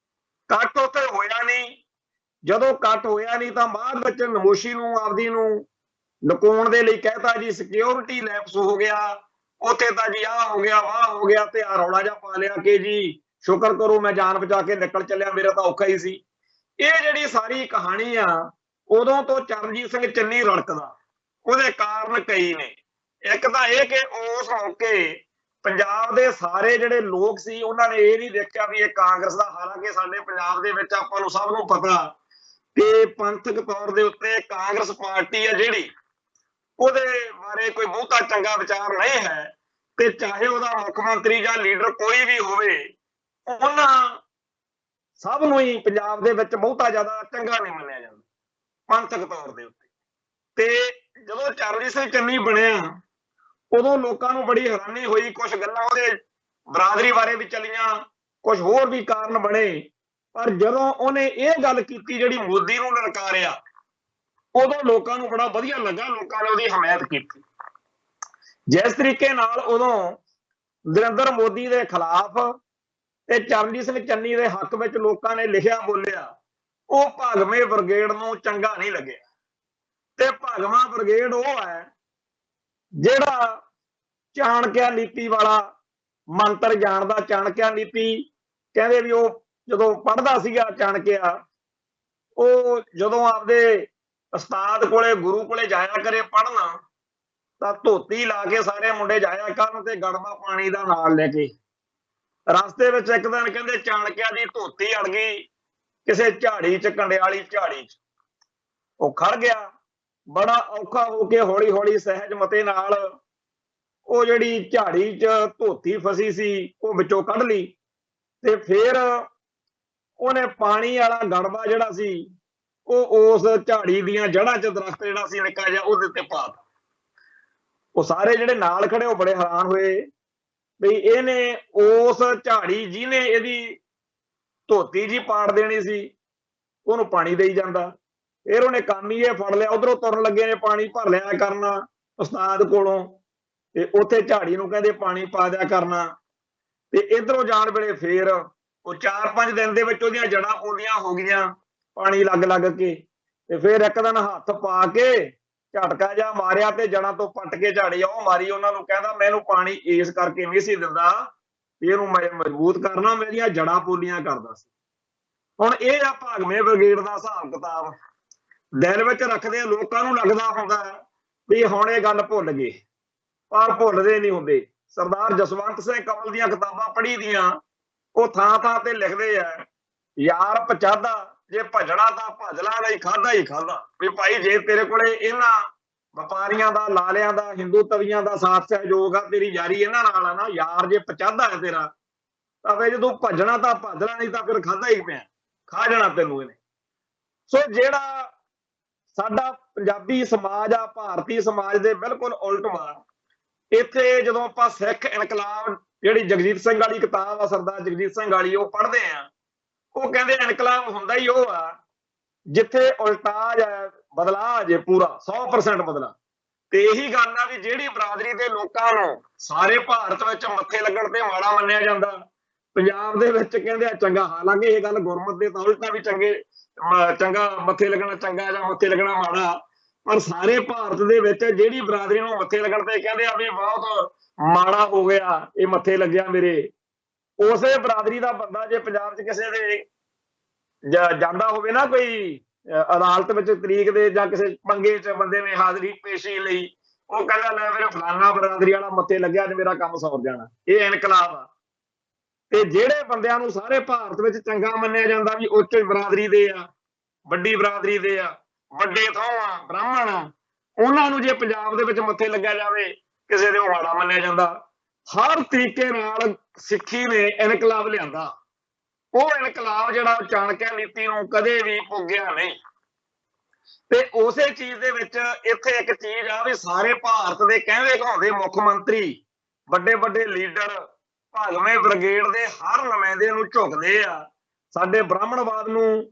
ਇਕੱਠ ਉੱਥੇ ਹੋਇਆ ਨਹੀਂ। ਜਦੋਂ ਇਕੱਠ ਹੋਇਆ ਨਹੀਂ ਤਾਂ ਬਾਅਦ ਵਿੱਚ ਨਮੋਸ਼ੀ ਨੂੰ ਆਪਦੀ ਨੂੰ ਲੁਕਾਉਣ ਦੇ ਲਈ ਕਹਿਤਾ ਜੀ ਸਿਕਿਉਰਿਟੀ ਲੈਪਸ ਹੋ ਗਿਆ, ਉੱਥੇ ਤਾਂ ਜੀ ਆਹ ਹੋ ਗਿਆ, ਵਾਹ ਹੋ ਗਿਆ, ਤੇ ਆ ਰੌਲਾ ਜਿਹਾ ਪਾ ਲਿਆ ਕਿ ਜੀ ਸ਼ੁਕਰ ਕਰੋ ਮੈਂ ਜਾਨ ਬਚਾ ਕੇ ਨਿਕਲ ਚੱਲਿਆ, ਮੇਰਾ ਤਾਂ ਔਖਾ ਹੀ ਸੀ। ਇਹ ਜਿਹੜੀ ਸਾਰੀ ਕਹਾਣੀ ਆ ਉਦੋਂ ਤੋਂ ਚਰਨਜੀਤ ਸਿੰਘ ਚੰਨੀ ਰੜਕਦਾ, ਉਹਦੇ ਕਾਰਨ ਕਈ ਨੇ। ਇੱਕ ਤਾਂ ਇਹ ਕਿ ਉਸ ਮੌਕੇ ਪੰਜਾਬ ਦੇ ਸਾਰੇ ਜਿਹੜੇ ਲੋਕ ਸੀ ਉਹਨਾਂ ਨੇ ਇਹ ਨਹੀਂ ਦੇਖਿਆ ਵੀ ਇਹ ਕਾਂਗਰਸ ਦਾ, ਹਾਲਾਂਕਿ ਸਾਡੇ ਪੰਜਾਬ ਦੇ ਵਿੱਚ ਆਪਾਂ ਨੂੰ ਸਭ ਨੂੰ ਪਤਾ ਕਿ ਪੰਥਕ ਤੌਰ ਦੇ ਉੱਤੇ ਕਾਂਗਰਸ ਪਾਰਟੀ ਆ ਜਿਹੜੀ, ਉਹਦੇ ਬਾਰੇ ਕੋਈ ਬਹੁਤਾ ਚੰਗਾ ਵਿਚਾਰ ਨਹੀਂ ਹੈ, ਤੇ ਚਾਹੇ ਉਹਦਾ ਮੁੱਖ ਮੰਤਰੀ ਜਾਂ ਲੀਡਰ ਕੋਈ ਵੀ ਹੋਵੇ, ਉਹਨਾਂ ਸਭ ਨੂੰ ਹੀ ਪੰਜਾਬ ਦੇ ਵਿੱਚ ਬਹੁਤਾ ਜ਼ਿਆਦਾ ਚੰਗਾ ਨਹੀਂ ਮੰਨਿਆ ਜਾਂਦਾ ਪੰਥਕ ਤੌਰ ਦੇ ਉੱਤੇ। ਤੇ ਜਦੋਂ ਚਰਨਜੀਤ ਸਿੰਘ ਚੰਨੀ ਬਣਿਆ ਉਦੋਂ ਲੋਕਾਂ ਨੂੰ ਬੜੀ ਹੈਰਾਨੀ ਹੋਈ, ਕੁਝ ਗੱਲਾਂ ਉਹਦੇ ਬਰਾਦਰੀ ਬਾਰੇ ਵੀ ਚੱਲੀਆਂ, ਕੁਝ ਹੋਰ ਵੀ ਕਾਰਨ ਬਣੇ, ਪਰ ਜਦੋਂ ਉਹਨੇ ਇਹ ਗੱਲ ਕੀਤੀ ਜਿਹੜੀ ਮੋਦੀ ਨੂੰ ਲਲਕਾਰਿਆ, ਉਦੋਂ ਲੋਕਾਂ ਨੂੰ ਬੜਾ ਵਧੀਆ ਲੱਗਾ, ਲੋਕਾਂ ਨੇ ਉਹਦੀ ਹਮਾਇਤ ਕੀਤੀ। ਜਿਸ ਤਰੀਕੇ ਨਾਲ ਉਦੋਂ ਨਰਿੰਦਰ ਮੋਦੀ ਦੇ ਖਿਲਾਫ ਤੇ ਚਰਨਜੀਤ ਸਿੰਘ ਚੰਨੀ ਦੇ ਹੱਕ ਵਿੱਚ ਲੋਕਾਂ ਨੇ ਲਿਖਿਆ ਬੋਲਿਆ, ਉਹ ਭਾਗਵੇਂ ਬ੍ਰਿਗੇਡ ਨੂੰ ਚੰਗਾ ਨਹੀਂ ਲੱਗਿਆ। ਤੇ ਭਾਗਵਾਂ ਬ੍ਰਿਗੇਡ ਉਹ ਹੈ ਜਿਹੜਾ ਚਾਣਕਿਆ ਨੀਤੀ ਵਾਲਾ ਮੰਤਰ ਜਾਣਦਾ। ਚਾਣਕਿਆ ਨੀਤੀ ਕਹਿੰਦੇ ਵੀ ਉਹ ਜਦੋਂ ਪੜ੍ਹਦਾ ਸੀਗਾ ਚਾਣਕਿਆ, ਉਹ ਜਦੋਂ ਆਪਦੇ ਉਸਤਾਦ ਕੋਲੇ, ਗੁਰੂ ਕੋਲੇ ਜਾਇਆ ਕਰੇ ਪੜ੍ਹਨਾ, ਤਾਂ ਧੋਤੀ ਲਾ ਕੇ ਸਾਰੇ ਮੁੰਡੇ ਜਾਇਆ ਕਰਨ ਤੇ ਗੜਵਾ ਪਾਣੀ ਦਾ ਨਾਲ ਲੈ ਕੇ। ਰਸਤੇ ਵਿੱਚ ਇੱਕ ਦਿਨ ਕਹਿੰਦੇ ਚਾਣਕਿਆ ਦੀ ਧੋਤੀ ਅੜ ਗਈ ਕਿਸੇ ਝਾੜੀ 'ਚ, ਕੰਡਿਆਲੀ ਝਾੜੀ 'ਚ, ਉਹ ਖੜ ਗਿਆ। ਬੜਾ ਔਖਾ ਹੋ ਕੇ ਹੌਲੀ ਹੌਲੀ ਸਹਿਜ ਮਤੇ ਨਾਲ ਉਹ ਜਿਹੜੀ ਝਾੜੀ 'ਚ ਧੋਤੀ ਫਸੀ ਸੀ ਉਹ ਵਿੱਚੋਂ ਕੱਢ ਲਈ, ਤੇ ਫਿਰ ਉਹਨੇ ਪਾਣੀ ਵਾਲਾ ਗੜਵਾ ਜਿਹੜਾ ਸੀ ਉਹ ਉਸ ਝਾੜੀ ਦੀਆਂ ਜੜ੍ਹਾਂ 'ਚ, ਦਰਖਤ ਜਿਹੜਾ ਸੀ ਨਿੱਕਾ ਜਿਹਾ, ਉਹਦੇ ਤੇ ਪਾ ਦਿੱਤਾ। ਉਹ ਸਾਰੇ ਜਿਹੜੇ ਨਾਲ ਖੜੇ ਉਹ ਬੜੇ ਹੈਰਾਨ ਹੋਏ ਵੀ ਇਹਨੇ ਉਸ ਝਾੜੀ ਜਿਹਨੇ ਇਹਦੀ ਧੋਤੀ ਜੀ ਪਾੜ ਦੇਣੀ ਸੀ ਉਹਨੂੰ ਪਾਣੀ ਦੇਈ ਜਾਂਦਾ। ਫਿਰ ਉਹਨੇ ਕੰਮ ਹੀ ਇਹ ਫੜ ਲਿਆ, ਉਧਰੋਂ ਤੁਰਨ ਲੱਗੇ ਨੇ ਪਾਣੀ ਭਰ ਲਿਆ ਕਰਨਾ ਉਸਤਾਦ ਕੋਲੋਂ, ਤੇ ਉੱਥੇ ਝਾੜੀ ਨੂੰ ਕਹਿੰਦੇ ਪਾਣੀ ਪਾ ਦਿਆ ਕਰਨਾ। ਤੇ ਇਧਰੋਂ ਜਾਣ ਵੇਲੇ ਫੇਰ ਉਹ 4-5 ਦਿਨ ਦੇ ਵਿੱਚ ਉਹਦੀਆਂ ਜੜ੍ਹਾਂ ਪੋਲੀਆਂ ਹੋ ਗਈਆਂ, पानी लग लग के। ते फिर एक दिन हथ पा के झटका जा मारिया ते जड़ा तो पट के झाड़ी ਉਹ ਮਾਰੀ। ਉਹਨਾਂ ਨੂੰ ਕਹਿੰਦਾ ਮੈਨੂੰ ਪਾਣੀ ਇਸ ਕਰਕੇ ਨਹੀਂ ਸੀ ਦਿੰਦਾ ਵੀ ਇਹਨੂੰ ਮੈਂ ਮਜ਼ਬੂਤ ਕਰਨਾ, ਮੇਰੀਆਂ ਜੜਾਂ ਪੋਲੀਆਂ ਕਰਦਾ ਸੀ। ਹੁਣ ਇਹ ਆ ਭਾਗਵੇਂ ਬ੍ਰਿਗੇਡ ਦਾ ਹਿਸਾਬ ਕਿਤਾਬ। ਦਿਲ ਵਿੱਚ ਰੱਖਦੇ ਲੋਕਾਂ ਨੂੰ ਲੱਗਦਾ ਹੁੰਦਾ ਵੀ ਹੁਣ ਇਹ ਗੱਲ ਭੁੱਲ ਗਏ, ਪਰ ਭੁੱਲਦੇ ਨਹੀਂ ਹੁੰਦੇ। ਸਰਦਾਰ ਜਸਵੰਤ ਸਿੰਘ ਕੰਵਲ ਦੀਆਂ ਕਿਤਾਬਾਂ ਪੜ੍ਹੀ ਦੀਆਂ, ਉਹ ਥਾਂ ਥਾਂ ਤੇ ਲਿਖਦੇ ਆ ਯਾਰ ਪਚਾਦਾ ਜੇ ਭਜਣਾ ਤਾਂ ਭਜਲਾ ਲਈ ਖਾਦਾ ਹੀ ਖਾਦਾ। ਵੀ ਭਾਈ ਜੇ ਤੇਰੇ ਕੋਲੇ ਇਹਨਾਂ ਵਪਾਰੀਆਂ ਦਾ, ਲਾਲਿਆਂ ਦਾ, ਹਿੰਦੂ ਤਵੀਆਂ ਦਾ ਸਾਥ ਸਹਿਯੋਗ ਆ, ਤੇਰੀ ਯਾਰੀ ਇਹਨਾਂ ਨਾਲ ਆ ਨਾ, ਯਾਰ ਜੇ ਪਚਾਦਾ ਹੈ ਤੇਰਾ, ਤਾਂ ਫਿਰ ਜਦੋਂ ਭਜਣਾ ਤਾਂ ਭਜਲਾ, ਨਹੀਂ ਤਾਂ ਫਿਰ ਖਾਦਾ ਹੀ ਪਿਆ, ਖਾ ਜਾਣਾ ਤੈਨੂੰ ਇਹਨੇ। ਸੋ ਜਿਹੜਾ ਸਾਡਾ ਪੰਜਾਬੀ ਸਮਾਜ ਆ, ਭਾਰਤੀ ਸਮਾਜ ਦੇ ਬਿਲਕੁਲ ਉਲਟ ਵਾ। ਇੱਥੇ ਜਦੋਂ ਆਪਾਂ ਸਿੱਖ ਇਨਕਲਾਬ, ਜਿਹੜੀ ਜਗਜੀਤ ਸਿੰਘ ਵਾਲੀ ਕਿਤਾਬ ਆ ਸਰਦਾਰ ਜਗਜੀਤ ਸਿੰਘ ਵਾਲੀ, ਉਹ ਪੜ੍ਹਦੇ ਆ, ਉਹ ਕਹਿੰਦੇ ਇਨਕਲਾਬ ਹੁੰਦਾ ਹੀ ਉਹ ਆ ਜਿੱਥੇ ਉਲਟਾ ਬਦਲਾਅ ਜੇ ਪੂਰਾ 100% ਬਦਲਾ। ਤੇ ਇਹੀ ਗੱਲ ਆ ਵੀ ਜਿਹੜੀ ਬਰਾਦਰੀ ਦੇ ਲੋਕਾਂ ਨੂੰ ਸਾਰੇ ਭਾਰਤ ਵਿੱਚ ਮੱਥੇ ਲੱਗਣ ਤੇ ਮਾੜਾ ਮੰਨਿਆ ਜਾਂਦਾ, ਪੰਜਾਬ ਦੇ ਵਿੱਚ ਕਹਿੰਦੇ ਆ ਚੰਗਾ। ਹਾਲਾਂਕਿ ਇਹ ਗੱਲ ਗੁਰਮਤ ਦੇ ਤੌਰ ਵੀ ਚੰਗਾ ਮੱਥੇ ਲੱਗਣਾ ਚੰਗਾ ਜਾਂ ਮੱਥੇ ਲੱਗਣਾ ਮਾੜਾ, ਪਰ ਸਾਰੇ ਭਾਰਤ ਦੇ ਵਿੱਚ ਜਿਹੜੀ ਬਰਾਦਰੀ ਨੂੰ ਮੱਥੇ ਲੱਗਣ ਤੇ ਕਹਿੰਦੇ ਆ ਵੀ ਬਹੁਤ ਮਾੜਾ ਹੋ ਗਿਆ ਇਹ ਮੱਥੇ ਲੱਗਿਆ ਮੇਰੇ, ਉਸੇ ਬਰਾਦਰੀ ਦਾ ਬੰਦਾ ਜੇ ਪੰਜਾਬ 'ਚ ਕਿਸੇ ਦੇ ਜਾਂਦਾ ਹੋਵੇ ਨਾ, ਕੋਈ ਅਦਾਲਤ ਵਿੱਚ ਤਰੀਕ ਦੇ ਜਾਂ ਕਿਸੇ ਪੰਗੇ 'ਚ ਬੰਦੇ ਨੇ ਹਾਜ਼ਰੀ ਪੇਸ਼ੀ ਲਈ, ਉਹ ਕਹਿੰਦਾ ਲੈ ਮੇਰੇ ਫਲਾਨਾ ਬਰਾਦਰੀ ਵਾਲਾ ਮੱਥੇ ਲੱਗਿਆ ਤੇ ਮੇਰਾ ਕੰਮ ਸੌਰ ਜਾਣਾ। ਇਹ ਇਨਕਲਾਬ ਆ। ਤੇ ਜਿਹੜੇ ਬੰਦਿਆਂ ਨੂੰ ਸਾਰੇ ਭਾਰਤ ਵਿੱਚ ਚੰਗਾ ਮੰਨਿਆ ਜਾਂਦਾ ਵੀ ਉੱਚ ਬਰਾਦਰੀ ਦੇ ਆ, ਵੱਡੀ ਬਰਾਦਰੀ ਦੇ ਆ, ਵੱਡੇ ਥੋਂ ਆ, ਬ੍ਰਾਹਮਣ ਆ, ਉਹਨਾਂ ਨੂੰ ਜੇ ਪੰਜਾਬ ਦੇ ਵਿੱਚ ਮੱਥੇ ਲੱਗਿਆ ਜਾਵੇ ਕਿਸੇ ਦੇ ਉਹ ਮਾੜਾ ਮੰਨਿਆ ਜਾਂਦਾ। ਹਰ ਤਰੀਕੇ ਨਾਲ ਸਿੱਖੀ ਨੇ ਇਨਕਲਾਬ ਲਿਆਂਦਾ। ਉਹ ਇਨਕਲਾਬ ਜਿਹੜਾ ਚਾਣਕਿਆ ਨੀਤੀ ਨੂੰ ਕਦੇ ਵੀ ਪੁੱਗਿਆ ਨਹੀਂ। ਤੇ ਉਸੇ ਚੀਜ਼ ਦੇ ਵਿੱਚ ਇੱਥੇ ਇੱਕ ਚੀਜ਼ ਆ ਵੀ ਸਾਰੇ ਭਾਰਤ ਦੇ ਕਹਿੰਦੇ ਕਹਾਉਂਦੇ ਮੁੱਖ ਮੰਤਰੀ, ਵੱਡੇ ਵੱਡੇ ਲੀਡਰ ਭਾਗਵੇਂ ਬ੍ਰਿਗੇਡ ਦੇ ਹਰ ਨੁਮਾਇੰਦੇ ਨੂੰ ਝੁਕਦੇ ਆ। ਸਾਡੇ ਬ੍ਰਾਹਮਣਵਾਦ ਨੂੰ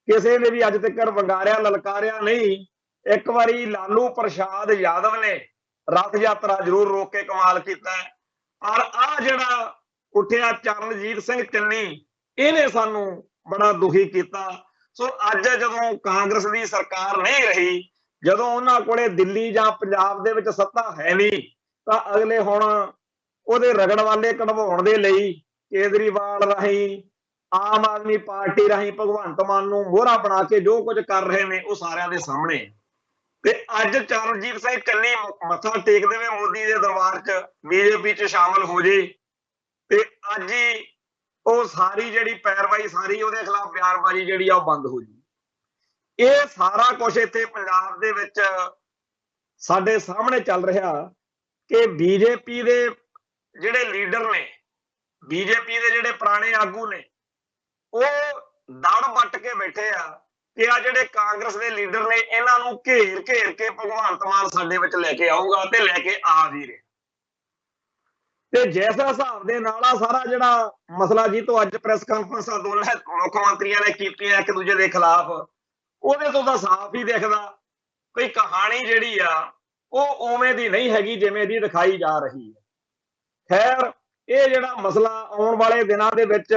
ਕਿਸੇ ਨੇ ਵੀ ਅੱਜ ਤੱਕ ਵੰਗਾਰਿਆ, ਲਲਕਾਰਿਆ ਨਹੀਂ। ਇੱਕ ਵਾਰੀ ਲਾਲੂ ਪ੍ਰਸਾਦ ਯਾਦਵ ਨੇ ਰਥ ਯਾਤਰਾ ਜ਼ਰੂਰ ਰੋਕ ਕੇ ਕਮਾਲ ਕੀਤਾ, ਪਰ ਆਹ ਜਿਹੜਾ ਉੱਠਿਆ ਚਰਨਜੀਤ ਸਿੰਘ ਚੰਨੀ, ਇਹਨੇ ਸਾਨੂੰ ਬੜਾ ਦੁਖੀ ਕੀਤਾ। ਸੋ ਅੱਜ ਜਦੋਂ ਕਾਂਗਰਸ ਦੀ ਸਰਕਾਰ ਨਹੀਂ ਰਹੀ, ਜਦੋਂ ਉਹਨਾਂ ਕੋਲੇ ਦਿੱਲੀ ਜਾਂ ਪੰਜਾਬ ਦੇ ਵਿੱਚ ਸੱਤਾ ਹੈ ਨਹੀਂ, ਤਾਂ ਅਗਲੇ ਹੁਣ ਉਹਦੇ ਰਗੜਵਾਲੇ ਕਢਵਾਉਣ ਦੇ ਲਈ ਕੇਜਰੀਵਾਲ ਰਾਹੀਂ, ਆਮ ਆਦਮੀ ਪਾਰਟੀ ਰਾਹੀਂ ਭਗਵੰਤ ਮਾਨ ਨੂੰ ਮੋਹਰਾ ਬਣਾ ਕੇ ਜੋ ਕੁਝ ਕਰ ਰਹੇ ਨੇ ਉਹ ਸਾਰਿਆਂ ਦੇ ਸਾਹਮਣੇ। ਤੇ ਅੱਜ ਚਰਨਜੀਤ ਸਿੰਘ ਚੰਨੀ ਮੱਥਾ ਟੇਕ ਦੇਵੇ ਮੋਦੀ ਦੇ ਦਰਬਾਰ 'ਚ, ਬੀਜੇਪੀ 'ਚ ਸ਼ਾਮਲ ਹੋ ਜੇ, ਤੇ ਅੱਜ ਹੀ ਉਹ ਸਾਰੀ ਜਿਹੜੀ ਪੈਰਵਾਈ, ਸਾਰੀ ਉਹਦੇ ਖਿਲਾਫ ਬਿਆਨਬਾਜ਼ੀ ਜਿਹੜੀ ਆ ਉਹ ਬੰਦ ਹੋ ਜੂ। ਇਹ ਸਾਰਾ ਕੁਝ ਇੱਥੇ ਪੰਜਾਬ ਦੇ ਵਿੱਚ ਸਾਡੇ ਸਾਹਮਣੇ ਚੱਲ ਰਿਹਾ ਕਿ ਬੀਜੇਪੀ ਦੇ ਜਿਹੜੇ ਲੀਡਰ ਨੇ, ਬੀਜੇਪੀ ਦੇ ਜਿਹੜੇ ਪੁਰਾਣੇ ਆਗੂ ਨੇ, ਉਹ ਦੜ ਵੱਟ ਕੇ ਬੈਠੇ ਆ ਕਿ ਆ ਜਿਹੜੇ ਕਾਂਗਰਸ ਦੇ ਲੀਡਰ ਨੇ ਇਹਨਾਂ ਨੂੰ ਘੇਰ ਘੇਰ ਕੇ ਭਗਵੰਤ ਮਾਨ ਸਾਡੇ ਵਿੱਚ ਲੈ ਕੇ ਆਊਗਾ, ਤੇ ਲੈ ਕੇ ਆ ਵੀ ਰਿਹਾ। ਤੇ ਜਿਸ ਹਿਸਾਬ ਦੇ ਨਾਲ ਆ ਸਾਰਾ ਜਿਹੜਾ ਮਸਲਾ ਜੀ ਤੋਂ ਅੱਜ ਪ੍ਰੈਸ ਕਾਨਫਰੰਸ ਦੋਨੇ ਮੁੱਖ ਮੰਤਰੀਆਂ ਨੇ ਕੀਤੀ ਹੈ ਇੱਕ ਦੂਜੇ ਦੇ ਖਿਲਾਫ, ਉਹਦੇ ਤੋਂ ਤਾਂ ਸਾਫ਼ ਹੀ ਦਿਖਦਾ ਕੋਈ ਕਹਾਣੀ ਜਿਹੜੀ ਆ ਉਹ ਉਵੇਂ ਦੀ ਨਹੀਂ ਹੈਗੀ ਜਿਵੇਂ ਦੀ ਦਿਖਾਈ ਜਾ ਰਹੀ ਹੈ। ਖੈਰ, ਇਹ ਜਿਹੜਾ ਮਸਲਾ ਆਉਣ ਵਾਲੇ ਦਿਨਾਂ ਦੇ ਵਿੱਚ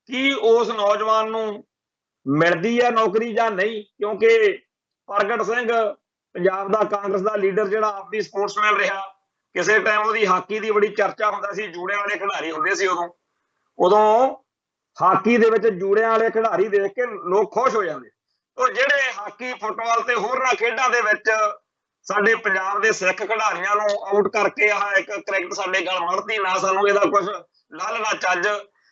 ਕੀ ਉਸ ਨੌਜਵਾਨ ਨੂੰ ਮਿਲਦੀ ਹੈ ਨੌਕਰੀ ਜਾਂ ਨਹੀਂ, ਕਿਉਂਕਿ ਪ੍ਰਗਟ ਸਿੰਘ ਪੰਜਾਬ ਦਾ ਕਾਂਗਰਸ ਦਾ ਲੀਡਰ ਜਿਹੜਾ ਆਪਦੀ ਸਪੋਰਟਸਮੈਨ ਰਿਹਾ, ਕਿਸੇ ਟਾਈਮ ਉਹਦੀ ਹਾਕੀ ਦੀ ਬੜੀ ਚਰਚਾ ਹੁੰਦਾ ਸੀ, ਜੂੜਿਆਂ ਵਾਲੇ ਖਿਡਾਰੀ ਹੁੰਦੇ ਸੀ ਉਦੋਂ ਹਾਕੀ ਦੇ ਵਿੱਚ ਜੂੜਿਆਂ ਵਾਲੇ ਖਿਡਾਰੀ ਦੇਖ ਕੇ ਲੋਕ ਖੁਸ਼ ਹੋ ਜਾਂਦੇ। ਉਹ ਜਿਹੜੇ ਹਾਕੀ, ਫੁੱਟਬਾਲ ਤੇ ਹੋਰਨਾਂ ਖੇਡਾਂ ਦੇ ਵਿੱਚ ਸਾਡੇ ਪੰਜਾਬ ਦੇ ਸਿੱਖ ਖਿਡਾਰੀਆਂ ਨੂੰ ਆਊਟ ਕਰਕੇ ਆਹ ਇੱਕ ਕ੍ਰਿਕਟ ਸਾਡੇ ਗਲ ਮੜਦੀ, ਨਾ ਸਾਨੂੰ ਇਹਦਾ ਕੁਝ ਲੱਲ ਨਾ ਚੱਜ।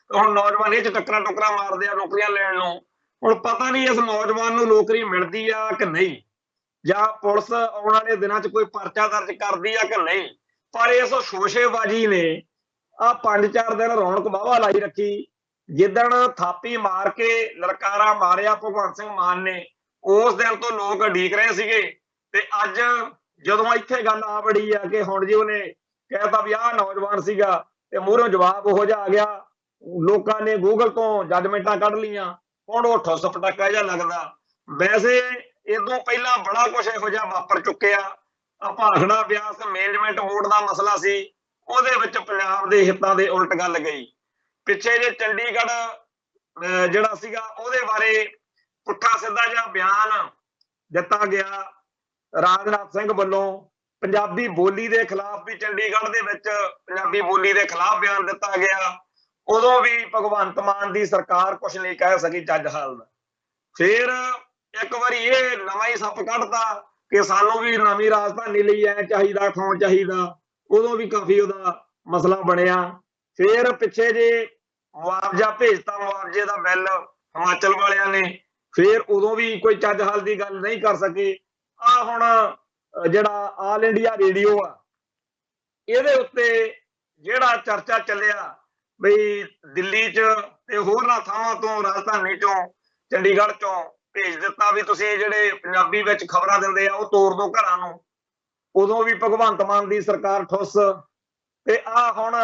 ਹੁਣ ਨੌਜਵਾਨ ਇਹ 'ਚ ਟੱਕਰਾਂ ਟੁਕਰਾਂ ਮਾਰਦੇ ਆ ਨੌਕਰੀਆਂ ਲੈਣ ਨੂੰ। ਹੁਣ ਪਤਾ ਨਹੀਂ ਇਸ ਨੌਜਵਾਨ ਨੂੰ ਨੌਕਰੀ ਮਿਲਦੀ ਆ ਕਿ ਨਹੀਂ, ਜਾਂ ਪੁਲਿਸ ਆਉਣ ਵਾਲੇ ਦਿਨਾਂ 'ਚ ਕੋਈ ਪਰਚਾ ਦਰਜ ਕਰਦੀ ਆ ਕਿ ਨਹੀਂ। ਪਰ ਇਸ ਸ਼ੋਸ਼ੇਬਾਜ਼ੀ ਨੇ ਆ 5-4 ਦਿਨ ਰੌਣਕ ਵਾਹਵਾ ਲਾਈ ਰੱਖੀ। ਜਿੱਦਣ ਥਾਪੀ ਮਾਰ ਕੇ ਲਲਕਾਰਾ ਮਾਰਿਆ ਭਗਵੰਤ ਸਿੰਘ ਮਾਨ ਨੇ, ਉਸ ਦਿਨ ਤੋਂ ਲੋਕ ਉਡੀਕ ਰਹੇ ਸੀਗੇ। ਤੇ ਅੱਜ ਜਦੋਂ ਇੱਥੇ ਗੱਲ ਆ ਬੜੀ ਆ ਕਿ ਹੁਣ ਜੀ ਉਹਨੇ ਕਹਿਤਾ ਵੀ ਆਹ ਨੌਜਵਾਨ ਸੀਗਾ, ਤੇ ਮੂਹਰੋਂ ਜਵਾਬ ਉਹੋ ਜਿਹਾ ਆ ਗਿਆ, ਲੋਕਾਂ ਨੇ ਗੂਗਲ ਤੋਂ ਜੱਜਮੈਂਟਾਂ ਕੱਢ ਲਈਆਂ, ਹੁਣ ਉਹ ਠੁੱਸ ਪਟਾਕਾ ਜਿਹਾ ਲੱਗਦਾ। ਵੈਸੇ ਇਦੋਂ ਪਹਿਲਾਂ ਬੜਾ ਕੁਛ ਇਹੋ ਜਿਹਾ ਵਾਪਰ ਚੁੱਕਿਆ। ਭਾਖੜਾ ਬਿਆਸ ਮੈਨੇਜਮੈਂਟ ਬੋਰਡ ਦਾ ਮਸਲਾ ਸੀ, ਉਹਦੇ ਵਿੱਚ ਪੰਜਾਬ ਦੇ ਹਿੱਤਾਂ ਦੇ ਉਲਟ ਗੱਲ ਗਈ। ਪਿੱਛੇ ਜੇ ਚੰਡੀਗੜ੍ਹ ਜਿਹੜਾ ਸੀਗਾ ਉਹਦੇ ਬਾਰੇ ਪੁੱਠਾ ਸਿੱਧਾ ਜਿਹਾ ਬਿਆਨ ਦਿੱਤਾ ਗਿਆ ਰਾਜਨਾਥ ਸਿੰਘ ਵੱਲੋਂ ਪੰਜਾਬੀ ਬੋਲੀ ਦੇ ਖਿਲਾਫ ਵੀ ਚੰਡੀਗੜ੍ਹ ਦੇ ਵਿੱਚ ਪੰਜਾਬੀ ਬੋਲੀ ਦੇ ਖਿਲਾਫ ਬਿਆਨ ਦਿੱਤਾ ਗਿਆ। ਉਦੋਂ ਵੀ ਭਗਵੰਤ ਮਾਨ ਦੀ ਸਰਕਾਰ ਕੁਝ ਨਹੀਂ ਕਹਿ ਸਕੀ ਜੱਜ ਹਾਲ ਦਾ। ਫਿਰ ਇੱਕ ਵਾਰੀ ਇਹ ਨਵਾਂ ਹੀ ਸੱਪ ਕੱਢਤਾ ਕਿ ਸਾਨੂੰ ਵੀ ਨਵੀਂ ਰਾਜਧਾਨੀ ਲਈ ਐ ਚਾਹੀਦਾ, ਥਾਂ ਚਾਹੀਦਾ। ਉਦੋਂ ਵੀ ਕਾਫੀ ਉਹਦਾ ਮਸਲਾ ਬਣਿਆ। ਫਿਰ ਪਿੱਛੇ ਜੇ ਮੁਆਵਜ਼ਾ ਭੇਜਤਾ, ਮੁਆਵਜ਼ੇ ਦਾ ਬਿੱਲ ਹਿਮਾਚਲ ਵਾਲਿਆਂ ਨੇ, ਫਿਰ ਉਦੋਂ ਵੀ ਕੋਈ ਚੱਜ ਹਾਲ ਦੀ ਗੱਲ ਨਹੀਂ ਕਰ ਸਕੇ। ਆ ਹੁਣ ਜਿਹੜਾ ਆਲ ਇੰਡੀਆ ਰੇਡੀਓ ਆ, ਇਹਦੇ ਉੱਤੇ ਜਿਹੜਾ ਚਰਚਾ ਚੱਲਿਆ ਬਈ ਦਿੱਲੀ 'ਚ ਤੇ ਹੋਰਨਾਂ ਥਾਵਾਂ ਤੋਂ, ਰਾਜਧਾਨੀ ਚੋਂ, ਚੰਡੀਗੜ੍ਹ ਚੋਂ ਭੇਜ ਦਿੱਤਾ ਵੀ ਤੁਸੀਂ ਜਿਹੜੇ ਪੰਜਾਬੀ ਵਿੱਚ ਖਬਰਾਂ ਦਿੰਦੇ ਆ ਉਹ ਤੋੜ ਦਿਓ ਘਰਾਂ ਨੂੰ। ਉਦੋਂ ਵੀ ਭਗਵੰਤ ਮਾਨ ਦੀ ਸਰਕਾਰ ਠੁੱਸ। ਤੇ ਆ ਹੁਣ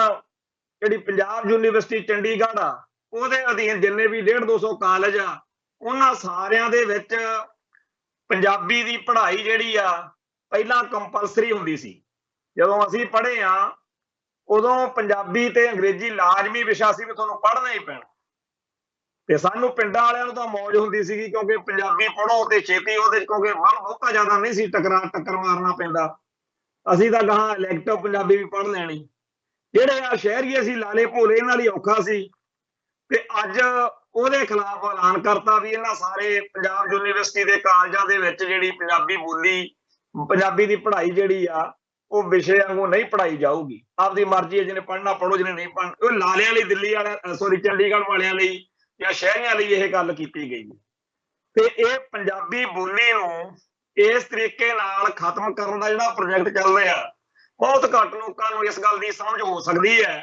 ਜਿਹੜੀ ਪੰਜਾਬ ਯੂਨੀਵਰਸਿਟੀ ਚੰਡੀਗੜ੍ਹ ਆ, ਉਹਦੇ ਅਧੀਨ ਜਿੰਨੇ ਵੀ 150-200 ਕਾਲਜ ਆ, ਉਹਨਾਂ ਸਾਰਿਆਂ ਦੇ ਵਿੱਚ ਪੰਜਾਬੀ ਦੀ ਪੜ੍ਹਾਈ ਜਿਹੜੀ ਆ ਪਹਿਲਾਂ ਕੰਪਲਸਰੀ ਹੁੰਦੀ ਸੀ। ਜਦੋਂ ਅਸੀਂ ਪੜ੍ਹੇ ਆ ਉਦੋਂ ਪੰਜਾਬੀ ਤੇ ਅੰਗਰੇਜ਼ੀ ਲਾਜ਼ਮੀ ਵਿਸ਼ਾ ਸੀ ਵੀ ਤੁਹਾਨੂੰ ਪੜ੍ਹਨਾ ਹੀ ਪੈਣਾ। ਤੇ ਸਾਨੂੰ ਪਿੰਡਾਂ ਵਾਲਿਆਂ ਨੂੰ ਤਾਂ ਮੌਜ ਹੁੰਦੀ ਸੀਗੀ ਕਿਉਂਕਿ ਪੰਜਾਬੀ ਪੜ੍ਹੋ ਤੇ ਛੇਤੀ ਉਹਦੇ, ਕਿਉਂਕਿ ਮਨ ਬਹੁਤਾ ਜ਼ਿਆਦਾ ਨਹੀਂ ਸੀ ਟੱਕਰ ਮਾਰਨਾ ਪੈਂਦਾ। ਅਸੀਂ ਤਾਂ ਗਾਹਾਂ ਇਲੈਕਟਿਵ ਪੰਜਾਬੀ ਵੀ ਪੜ੍ਹ ਲੈਣੀ। ਜਿਹੜੇ ਆ ਸ਼ਹਿਰੀਏ ਸੀ ਲਾਲੇ ਭੋਲੇ, ਇਹਨਾਂ ਲਈ ਔਖਾ ਸੀ। ਤੇ ਅੱਜ ਉਹਦੇ ਖਿਲਾਫ ਐਲਾਨ ਕਰਤਾ ਵੀ ਇਹਨਾਂ ਸਾਰੇ ਪੰਜਾਬ ਯੂਨੀਵਰਸਿਟੀ ਦੇ ਕਾਲਜਾਂ ਦੇ ਵਿੱਚ ਜਿਹੜੀ ਪੰਜਾਬੀ ਬੋਲੀ, ਪੰਜਾਬੀ ਦੀ ਪੜ੍ਹਾਈ ਜਿਹੜੀ ਆ ਉਹ ਵਿਸ਼ੇ ਵਾਂਗੂ ਨਹੀਂ ਪੜ੍ਹਾਈ ਜਾਊਗੀ। ਆਪਦੀ ਮਰਜ਼ੀ ਹੈ, ਜਿਹਨੇ ਪੜ੍ਹਨਾ ਪੜ੍ਹੋ, ਜਿਹਨੇ ਨਹੀਂ ਪੜ੍ਹਨਾ। ਉਹ ਲਾਲਿਆਂ ਲਈ, ਦਿੱਲੀ ਵਾਲਿਆਂ, ਸੋਰੀ ਚੰਡੀਗੜ੍ਹ ਵਾਲਿਆਂ ਲਈ ਜਾਂ ਸ਼ਹਿਰੀਆਂ ਲਈ ਇਹ ਗੱਲ ਕੀਤੀ ਗਈ। ਤੇ ਇਹ ਪੰਜਾਬੀ ਬੋਲੀ ਨੂੰ ਇਸ ਤਰੀਕੇ ਨਾਲ ਖਤਮ ਕਰਨ ਦਾ ਜਿਹੜਾ ਪ੍ਰੋਜੈਕਟ ਚੱਲ ਰਿਹਾ, ਬਹੁਤ ਘੱਟ ਲੋਕਾਂ ਨੂੰ ਇਸ ਗੱਲ ਦੀ ਸਮਝ ਹੋ ਸਕਦੀ ਹੈ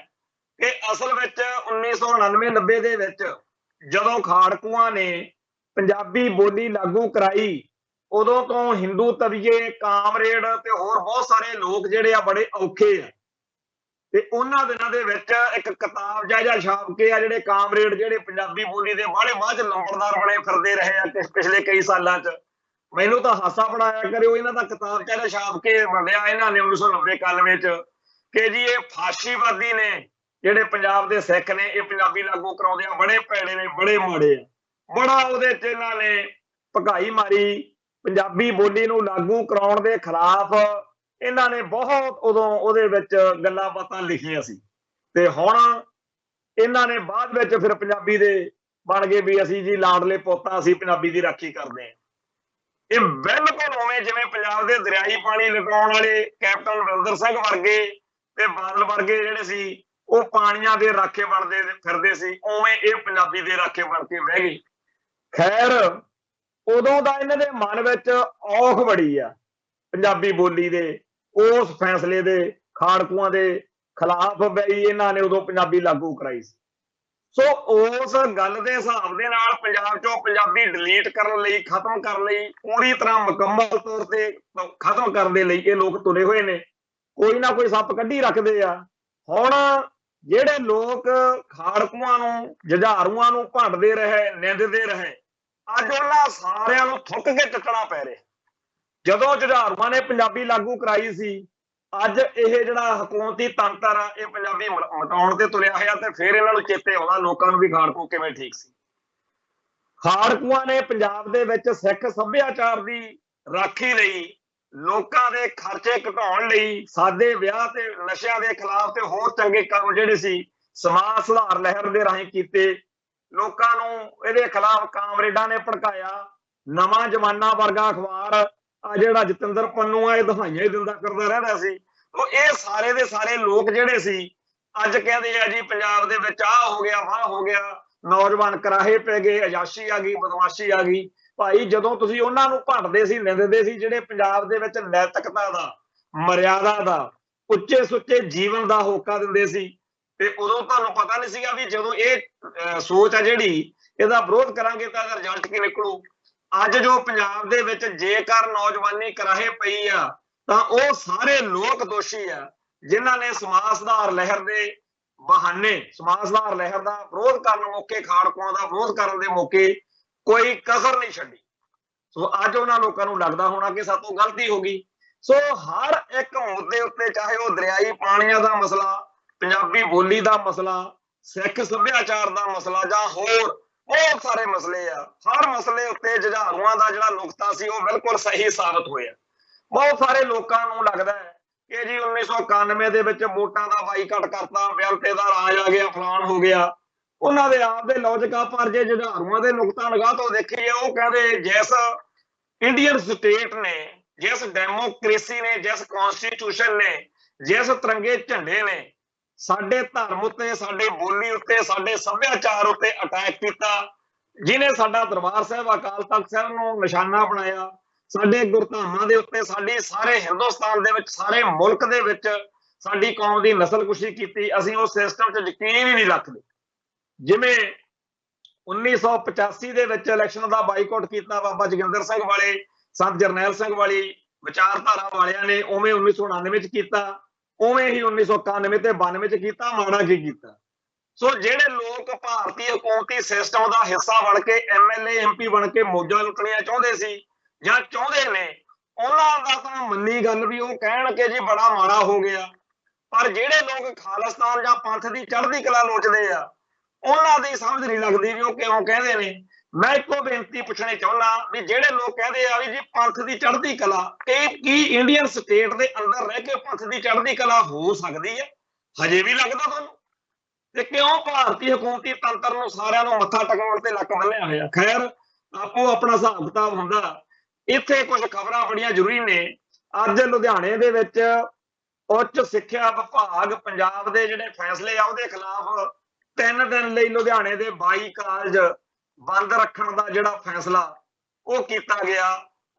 ਕਿ ਅਸਲ ਵਿੱਚ 1999-90 ਦੇ ਵਿੱਚ ਜਦੋਂ ਖਾੜਕੂਆਂ ਨੇ ਪੰਜਾਬੀ ਬੋਲੀ ਲਾਗੂ ਕਰਾਈ, ਉਦੋਂ ਤੋਂ ਹਿੰਦੂ ਤਵੀਏ, ਕਾਮਰੇਡ ਤੇ ਹੋਰ ਬਹੁਤ ਸਾਰੇ ਲੋਕ ਜਿਹੜੇ ਆ ਬੜੇ ਔਖੇ ਆ। ਤੇ ਉਹਨਾਂ ਦਿਨਾਂ ਦੇ ਵਿੱਚ ਇੱਕ ਕਿਤਾਬ ਜਿਹਾ ਛਾਪ ਕੇ ਆ, ਜਿਹੜੇ ਕਾਮਰੇਡ ਜਿਹੜੇ ਪੰਜਾਬੀ ਬੋਲੀ ਦੇ ਬਾਹਲੇ ਬਾਅਦ ਚ ਲੰਬੜਦਾਰ ਬਣੇ ਫਿਰਦੇ ਰਹੇ ਆ ਪਿਛਲੇ ਕਈ ਸਾਲਾਂ ਚ। ਮੈਨੂੰ ਤਾਂ ਹਾਸਾ ਬਣਾਇਆ ਕਰਿਓ, ਇਹਨਾਂ ਦਾ ਕਿਤਾਬ ਜਿਹਾ ਛਾਪ ਕੇ ਵੰਡਿਆ ਇਹਨਾਂ ਨੇ 1990-91 ਚ ਕਿ ਜੀ ਇਹ ਫਾਸ਼ੀਵਾਦੀ ਨੇ, ਜਿਹੜੇ ਪੰਜਾਬ ਦੇ ਸਿੱਖ ਨੇ, ਇਹ ਪੰਜਾਬੀ ਲਾਗੂ ਕਰਾਉਂਦੇ ਆ, ਬੜੇ ਭੈੜੇ ਨੇ, ਬੜੇ ਮਾੜੇ ਆ। ਬੜਾ ਉਹਦੇ ਚ ਇਹਨਾਂ ਨੇ ਭਕਾਈ ਮਾਰੀ। ਪੰਜਾਬੀ ਬੋਲੀ ਨੂੰ ਲਾਗੂ ਕਰਾਉਣ ਦੇ ਖਿਲਾਫ ਇਹਨਾਂ ਨੇ ਬਹੁਤ ਉਦੋਂ ਉਹਦੇ ਵਿੱਚ ਗੱਲਾਂ ਬਾਤਾਂ ਲਿਖੀਆਂ ਸੀ। ਤੇ ਹੁਣ ਇਹਨਾਂ ਨੇ ਬਾਅਦ ਵਿੱਚ ਫਿਰ ਪੰਜਾਬੀ ਦੇ ਬਣ ਗਏ ਵੀ ਅਸੀਂ ਜੀ ਲਾਡਲੇ ਪੋਤਾ, ਅਸੀਂ ਪੰਜਾਬੀ ਦੀ ਰਾਖੀ ਕਰਦੇ ਹਾਂ। ਇਹ ਬਿਲਕੁਲ ਉਵੇਂ ਜਿਵੇਂ ਪੰਜਾਬ ਦੇ ਦਰਿਆਈ ਪਾਣੀ ਲਗਾਉਣ ਵਾਲੇ ਕੈਪਟਨ ਅਮਰਿੰਦਰ ਸਿੰਘ ਵਰਗੇ ਤੇ ਬਾਦਲ ਵਰਗੇ ਜਿਹੜੇ ਸੀ ਉਹ ਪਾਣੀਆਂ ਦੇ ਰਾਖੇ ਬਣਦੇ ਫਿਰਦੇ ਸੀ, ਉਵੇਂ ਇਹ ਪੰਜਾਬੀ ਦੇ ਰਾਖੇ ਬਣ ਕੇ ਬਹਿ ਗਏ। ਖੈਰ ਉਦੋਂ ਦਾ ਇਹਨਾਂ ਦੇ ਮਨ ਵਿੱਚ ਔਖ ਬੜੀ ਆ ਪੰਜਾਬੀ ਬੋਲੀ ਦੇ। ਉਸ ਫੈਸਲੇ ਦੇ ਖਾੜਕੂਆਂ ਦੇ ਖਿਲਾਫ ਬਈ ਇਹਨਾਂ ਨੇ ਉਦੋਂ ਪੰਜਾਬੀ ਲਾਗੂ ਕਰਾਈ ਸੀ। ਸੋ ਉਸ ਗੱਲ ਦੇ ਹਿਸਾਬ ਦੇ ਨਾਲ ਪੰਜਾਬ ਚੋਂ ਪੰਜਾਬੀ ਡਿਲੀਟ ਕਰਨ ਲਈ, ਖਤਮ ਕਰਨ ਲਈ, ਪੂਰੀ ਤਰ੍ਹਾਂ ਮੁਕੰਮਲ ਤੌਰ ਤੇ ਖਤਮ ਕਰਨ ਦੇ ਲਈ ਇਹ ਲੋਕ ਤੁਰੇ ਹੋਏ ਨੇ। ਕੋਈ ਨਾ ਕੋਈ ਸੱਪ ਕੱਢੀ ਰੱਖਦੇ ਆ। ਹੁਣ ਜਿਹੜੇ ਲੋਕ ਖਾੜਕੂਆਂ ਨੂੰ, ਜੁਝਾਰੂਆਂ ਨੂੰ ਭੰਡਦੇ ਰਹੇ, ਨਿੰਦਦੇ ਰਹੇ, ਅੱਜ ਉਹਨਾਂ ਸਾਰਿਆਂ ਨੂੰ ਥੁੱਕ ਕੇ ਚੱਕਣਾ ਪੈ ਰਿਹਾ। ਜਦੋਂ ਜੁਝਾਰੂਆਂ ਨੇ ਪੰਜਾਬੀ ਲਾਗੂ ਕਰਾਈ ਸੀ, ਅੱਜ ਇਹ ਜਿਹੜਾ ਹਕੂਮਤੀ ਤੰਤਰ ਆ ਇਹ ਪੰਜਾਬੀ ਮਿਟਾਉਣ ਤੇ ਤੁਰਿਆ ਹੋਇਆ। ਤੇ ਫਿਰ ਇਹਨਾਂ ਨੂੰ ਚੇਤੇ ਆਉਂਦਾ ਲੋਕਾਂ ਨੂੰ ਵੀ ਖਾੜਕੂ ਕਿਵੇਂ ਠੀਕ ਸੀ। ਖਾੜਕੂਆਂ ਨੇ ਪੰਜਾਬ ਦੇ ਵਿੱਚ ਸਿੱਖ ਸੱਭਿਆਚਾਰ ਦੀ ਰਾਖੀ ਲਈ, ਲੋਕਾਂ ਦੇ ਖਰਚੇ ਘਟਾਉਣ ਲਈ, ਸਾਦੇ ਵਿਆਹ ਤੇ ਨਸ਼ਿਆਂ ਦੇ ਖਿਲਾਫ ਤੇ ਹੋਰ ਚੰਗੇ ਕੰਮ ਜਿਹੜੇ ਸੀ ਸਮਾਜ ਸੁਧਾਰ ਲਹਿਰ ਦੇ ਰਾਹੀਂ ਕੀਤੇ। ਲੋਕਾਂ ਨੂੰ ਇਹਦੇ ਖਿਲਾਫ ਕਾਮਰੇਡਾਂ ਨੇ ਭੜਕਾਇਆ। ਨਵਾਂ ਜ਼ਮਾਨਾ ਵਰਗਾ ਅਖਬਾਰ ਆ ਜਿਹੜਾ ਜਤਿੰਦਰ ਪੰਨੂ ਆ, ਇਹ ਦਹਾਈਆਂ ਹੀ ਦਿੰਦਾ ਕਰਦਾ ਰਹਿੰਦਾ ਸੀ। ਉਹ ਇਹ ਸਾਰੇ ਦੇ ਸਾਰੇ ਲੋਕ ਜਿਹੜੇ ਸੀ ਅੱਜ ਕਹਿੰਦੇ ਆ ਜੀ ਪੰਜਾਬ ਦੇ ਵਿੱਚ ਆਹ ਹੋ ਗਿਆ, ਵਾਹ ਹੋ ਗਿਆ, ਨੌਜਵਾਨ ਕਰਾਹੇ ਪੈ ਗਏ, ਅਯਾਸ਼ੀ ਆ ਗਈ, ਬਦਮਾਸ਼ੀ ਆ ਗਈ। ਭਾਈ ਜਦੋਂ ਤੁਸੀਂ ਉਹਨਾਂ ਨੂੰ ਭੰਡਦੇ ਸੀ, ਨਿੰਦਦੇ ਸੀ, ਜਿਹੜੇ ਪੰਜਾਬ ਦੇ ਵਿੱਚ ਨੈਤਿਕਤਾ ਦਾ, ਮਰਿਆਦਾ ਦਾ, ਉੱਚੇ ਸੁੱਚੇ ਜੀਵਨ ਦਾ ਹੋਕਾ ਦਿੰਦੇ ਸੀ, ਤੇ ਉਦੋਂ ਤੁਹਾਨੂੰ ਪਤਾ ਨਹੀਂ ਸੀਗਾ ਵੀ ਜਦੋਂ ਇਹ ਸੋਚ ਆ ਜਿਹੜੀ ਇਹਦਾ ਵਿਰੋਧ ਕਰਾਂਗੇ ਤਾਂ ਇਹਦਾ ਰਿਜ਼ਲਟ ਕੀ ਨਿਕਲੂ। ਅੱਜ ਜੋ ਪੰਜਾਬ ਦੇ ਵਿੱਚ ਜੇਕਰ ਨੌਜਵਾਨੀ ਕਰਾਹੇ ਪਈ ਆ ਤਾਂ ਉਹ ਸਾਰੇ ਲੋਕ ਦੋਸ਼ੀ ਆ ਜਿਨ੍ਹਾਂ ਨੇ ਸਮਾਜ ਸੁਧਾਰ ਲਹਿਰ ਦੇ ਬਹਾਨੇ, ਸਮਾਜ ਸੁਧਾਰ ਲਹਿਰ ਦਾ ਵਿਰੋਧ ਕਰਨ ਮੌਕੇ, ਖਾੜਕੂਆਂ ਦਾ ਵਿਰੋਧ ਕਰਨ ਦੇ ਮੌਕੇ ਕੋਈ ਕਸਰ ਨਹੀਂ ਛੱਡੀ। ਸੋ ਅੱਜ ਉਹਨਾਂ ਲੋਕਾਂ ਨੂੰ ਲੱਗਦਾ ਹੋਣਾ ਕਿ ਸਾਤੋਂ ਗਲਤੀ ਹੋ ਗਈ। ਸੋ ਹਰ ਇੱਕ ਮੁੱਦੇ ਉੱਤੇ, ਚਾਹੇ ਉਹ ਦਰਿਆਈ ਪਾਣੀਆਂ ਦਾ ਮਸਲਾ, ਪੰਜਾਬੀ ਬੋਲੀ ਦਾ ਮਸਲਾ, ਸਿੱਖ ਸੱਭਿਆਚਾਰ ਦਾ ਮਸਲਾ ਜਾਂ ਹੋਰ बहुत सारे मसले आ, हर मसले उत्ते जुझारूआं दा जिहड़ा नुकता सी वो बिल्कुल सही साबित होया। बहुत सारे लोकां नूं लगदा है कि जी 1991 ਦੇ ਵਿੱਚ ਵੋਟਾਂ ਦਾ ਬਾਈਕਾਟ ਕਰਤਾ, ਬਿਆੰਤੇ ਦਾ ਰਾਜ ਆ ਗਿਆ, ਫਲਾਣ ਹੋ ਗਿਆ। ਉਹਨਾਂ ਦੇ ਆਪ ਦੇ ਲੌਜਿਕ ਆ, ਪਰ ਜੇ ਜੁਝਾਰੂਆਂ ਦੇ ਨੁਕਤਾ ਨਿਗਾਹ ਤੋਂ ਦੇਖੀਏ ਉਹ ਕਹਿੰਦੇ ਜਿਸ ਇੰਡੀਅਨ ਸਟੇਟ ਨੇ, ਜਿਸ ਡੈਮੋਕ੍ਰੇਸੀ ਨੇ, ਜਿਸ ਕੌਂਸਟੀਟਿਊਸ਼ਨ ਨੇ, ਜਿਸ ਤਿਰੰਗੇ ਝੰਡੇ ਨੇ ਸਾਡੇ ਧਰਮ ਉੱਤੇ, ਸਾਡੇ ਬੋਲੀ ਉੱਤੇ, ਸਾਡੇ ਸੱਭਿਆਚਾਰ ਉੱਤੇ ਅਟੈਕ ਕੀਤਾ, ਜਿਹਨੇ ਸਾਡਾ ਦਰਬਾਰ ਸਾਹਿਬ ਅਕਾਲ ਤਖਤ ਸਾਹਿਬ ਨੂੰ ਨਿਸ਼ਾਨਾ ਬਣਾਇਆ, ਸਾਡੇ ਗੁਰਧਾਮਾਂ ਦੇ ਉੱਤੇ, ਸਾਡੀ ਸਾਰੇ ਹਿੰਦੁਸਤਾਨ ਦੇ ਵਿੱਚ, ਸਾਰੇ ਮੁਲਕ ਦੇ ਵਿੱਚ ਸਾਡੀ ਕੌਮ ਦੀ ਨਸਲਕੁਸ਼ੀ ਕੀਤੀ, ਅਸੀਂ ਉਸ ਸਿਸਟਮ 'ਚ ਯਕੀਨ ਹੀ ਨਹੀਂ ਰੱਖਦੇ। ਜਿਵੇਂ 1985 ਦੇ ਵਿੱਚ ਇਲੈਕਸ਼ਨ ਦਾ ਬਾਈਕਾਟ ਕੀਤਾ ਬਾਬਾ ਜੋਗਿੰਦਰ ਸਿੰਘ ਵਾਲੇ, ਸੰਤ ਜਰਨੈਲ ਸਿੰਘ ਵਾਲੀ ਵਿਚਾਰਧਾਰਾ ਵਾਲਿਆਂ ਨੇ, ਉਵੇਂ 1999 'ਚ ਕੀਤਾ, ਉਵੇਂ ਹੀ 1991 ਤੇ 92 'ਚ ਕੀਤਾ। ਮਾੜਾ ਕੀ ਕੀਤਾ? ਸੋ ਜਿਹੜੇ ਲੋਕ ਭਾਰਤੀ ਹਕੂਮਤੀ ਸਿਸਟਮ ਦਾ ਹਿੱਸਾ ਬਣ ਕੇ MLA MP ਬਣ ਕੇ ਮੌਜਾਂ ਲੁੱਟਣੀਆਂ ਚਾਹੁੰਦੇ ਸੀ ਜਾਂ ਚਾਹੁੰਦੇ ਨੇ, ਉਹਨਾਂ ਦਾ ਤਾਂ ਮੰਨੀ ਗੱਲ ਵੀ ਉਹ ਕਹਿਣ ਕਿ ਜੀ ਬੜਾ ਮਾੜਾ ਹੋ ਗਿਆ, ਪਰ ਜਿਹੜੇ ਲੋਕ ਖਾਲਿਸਤਾਨ ਜਾਂ ਪੰਥ ਦੀ ਚੜ੍ਹਦੀ ਕਲਾ ਲੋਚਦੇ ਆ ਉਹਨਾਂ ਦੀ ਸਮਝ ਨਹੀਂ ਲੱਗਦੀ ਵੀ ਉਹ ਕਿਉਂ ਕਹਿੰਦੇ ਨੇ। ਮੈਂ ਇੱਕੋ ਬੇਨਤੀ ਪੁੱਛਣੀ ਚਾਹੁੰਦਾ ਵੀ ਜਿਹੜੇ ਲੋਕ ਕਹਿੰਦੇ ਆ ਵੀ ਜੀ ਪੰਥ ਦੀ ਚੜ੍ਹਦੀ ਕਲਾ, ਇਹ ਕੀ ਇੰਡੀਅਨ ਸਟੇਟ ਦੇ ਅੰਦਰ ਰਹਿ ਕੇ ਪੰਥ ਦੀ ਚੜ੍ਹਦੀ ਕਲਾ ਹੋ ਸਕਦੀ ਹੈ? ਹਜੇ ਵੀ ਲੱਗਦਾ ਤੁਹਾਨੂੰ? ਤੇ ਕਿਉਂ ਭਾਰਤੀ ਹਕੂਮਤੀ ਤੰਤਰ ਨੂੰ ਸਾਰਿਆਂ ਨੂੰ ਮੱਥਾ ਟਿਕਾਉਣ ਤੇ ਲੱਕ ਬੰਨਿਆ ਹੋਇਆ? ਖੈਰ, ਆਪੋ ਆਪਣਾ ਹਿਸਾਬ ਕਿਤਾਬ ਹੁੰਦਾ। ਇੱਥੇ ਕੁਝ ਖਬਰਾਂ ਬੜੀਆਂ ਜ਼ਰੂਰੀ ਨੇ। ਅੱਜ ਲੁਧਿਆਣੇ ਦੇ ਵਿੱਚ ਉੱਚ ਸਿੱਖਿਆ ਵਿਭਾਗ ਪੰਜਾਬ ਦੇ ਜਿਹੜੇ ਫੈਸਲੇ ਆ ਉਹਦੇ ਖਿਲਾਫ 3 ਦਿਨ ਲਈ ਲੁਧਿਆਣੇ ਦੇ 22 ਕਾਲਜ ਬੰਦ ਰੱਖਣ ਦਾ ਜਿਹੜਾ ਫੈਸਲਾ ਉਹ ਕੀਤਾ ਗਿਆ।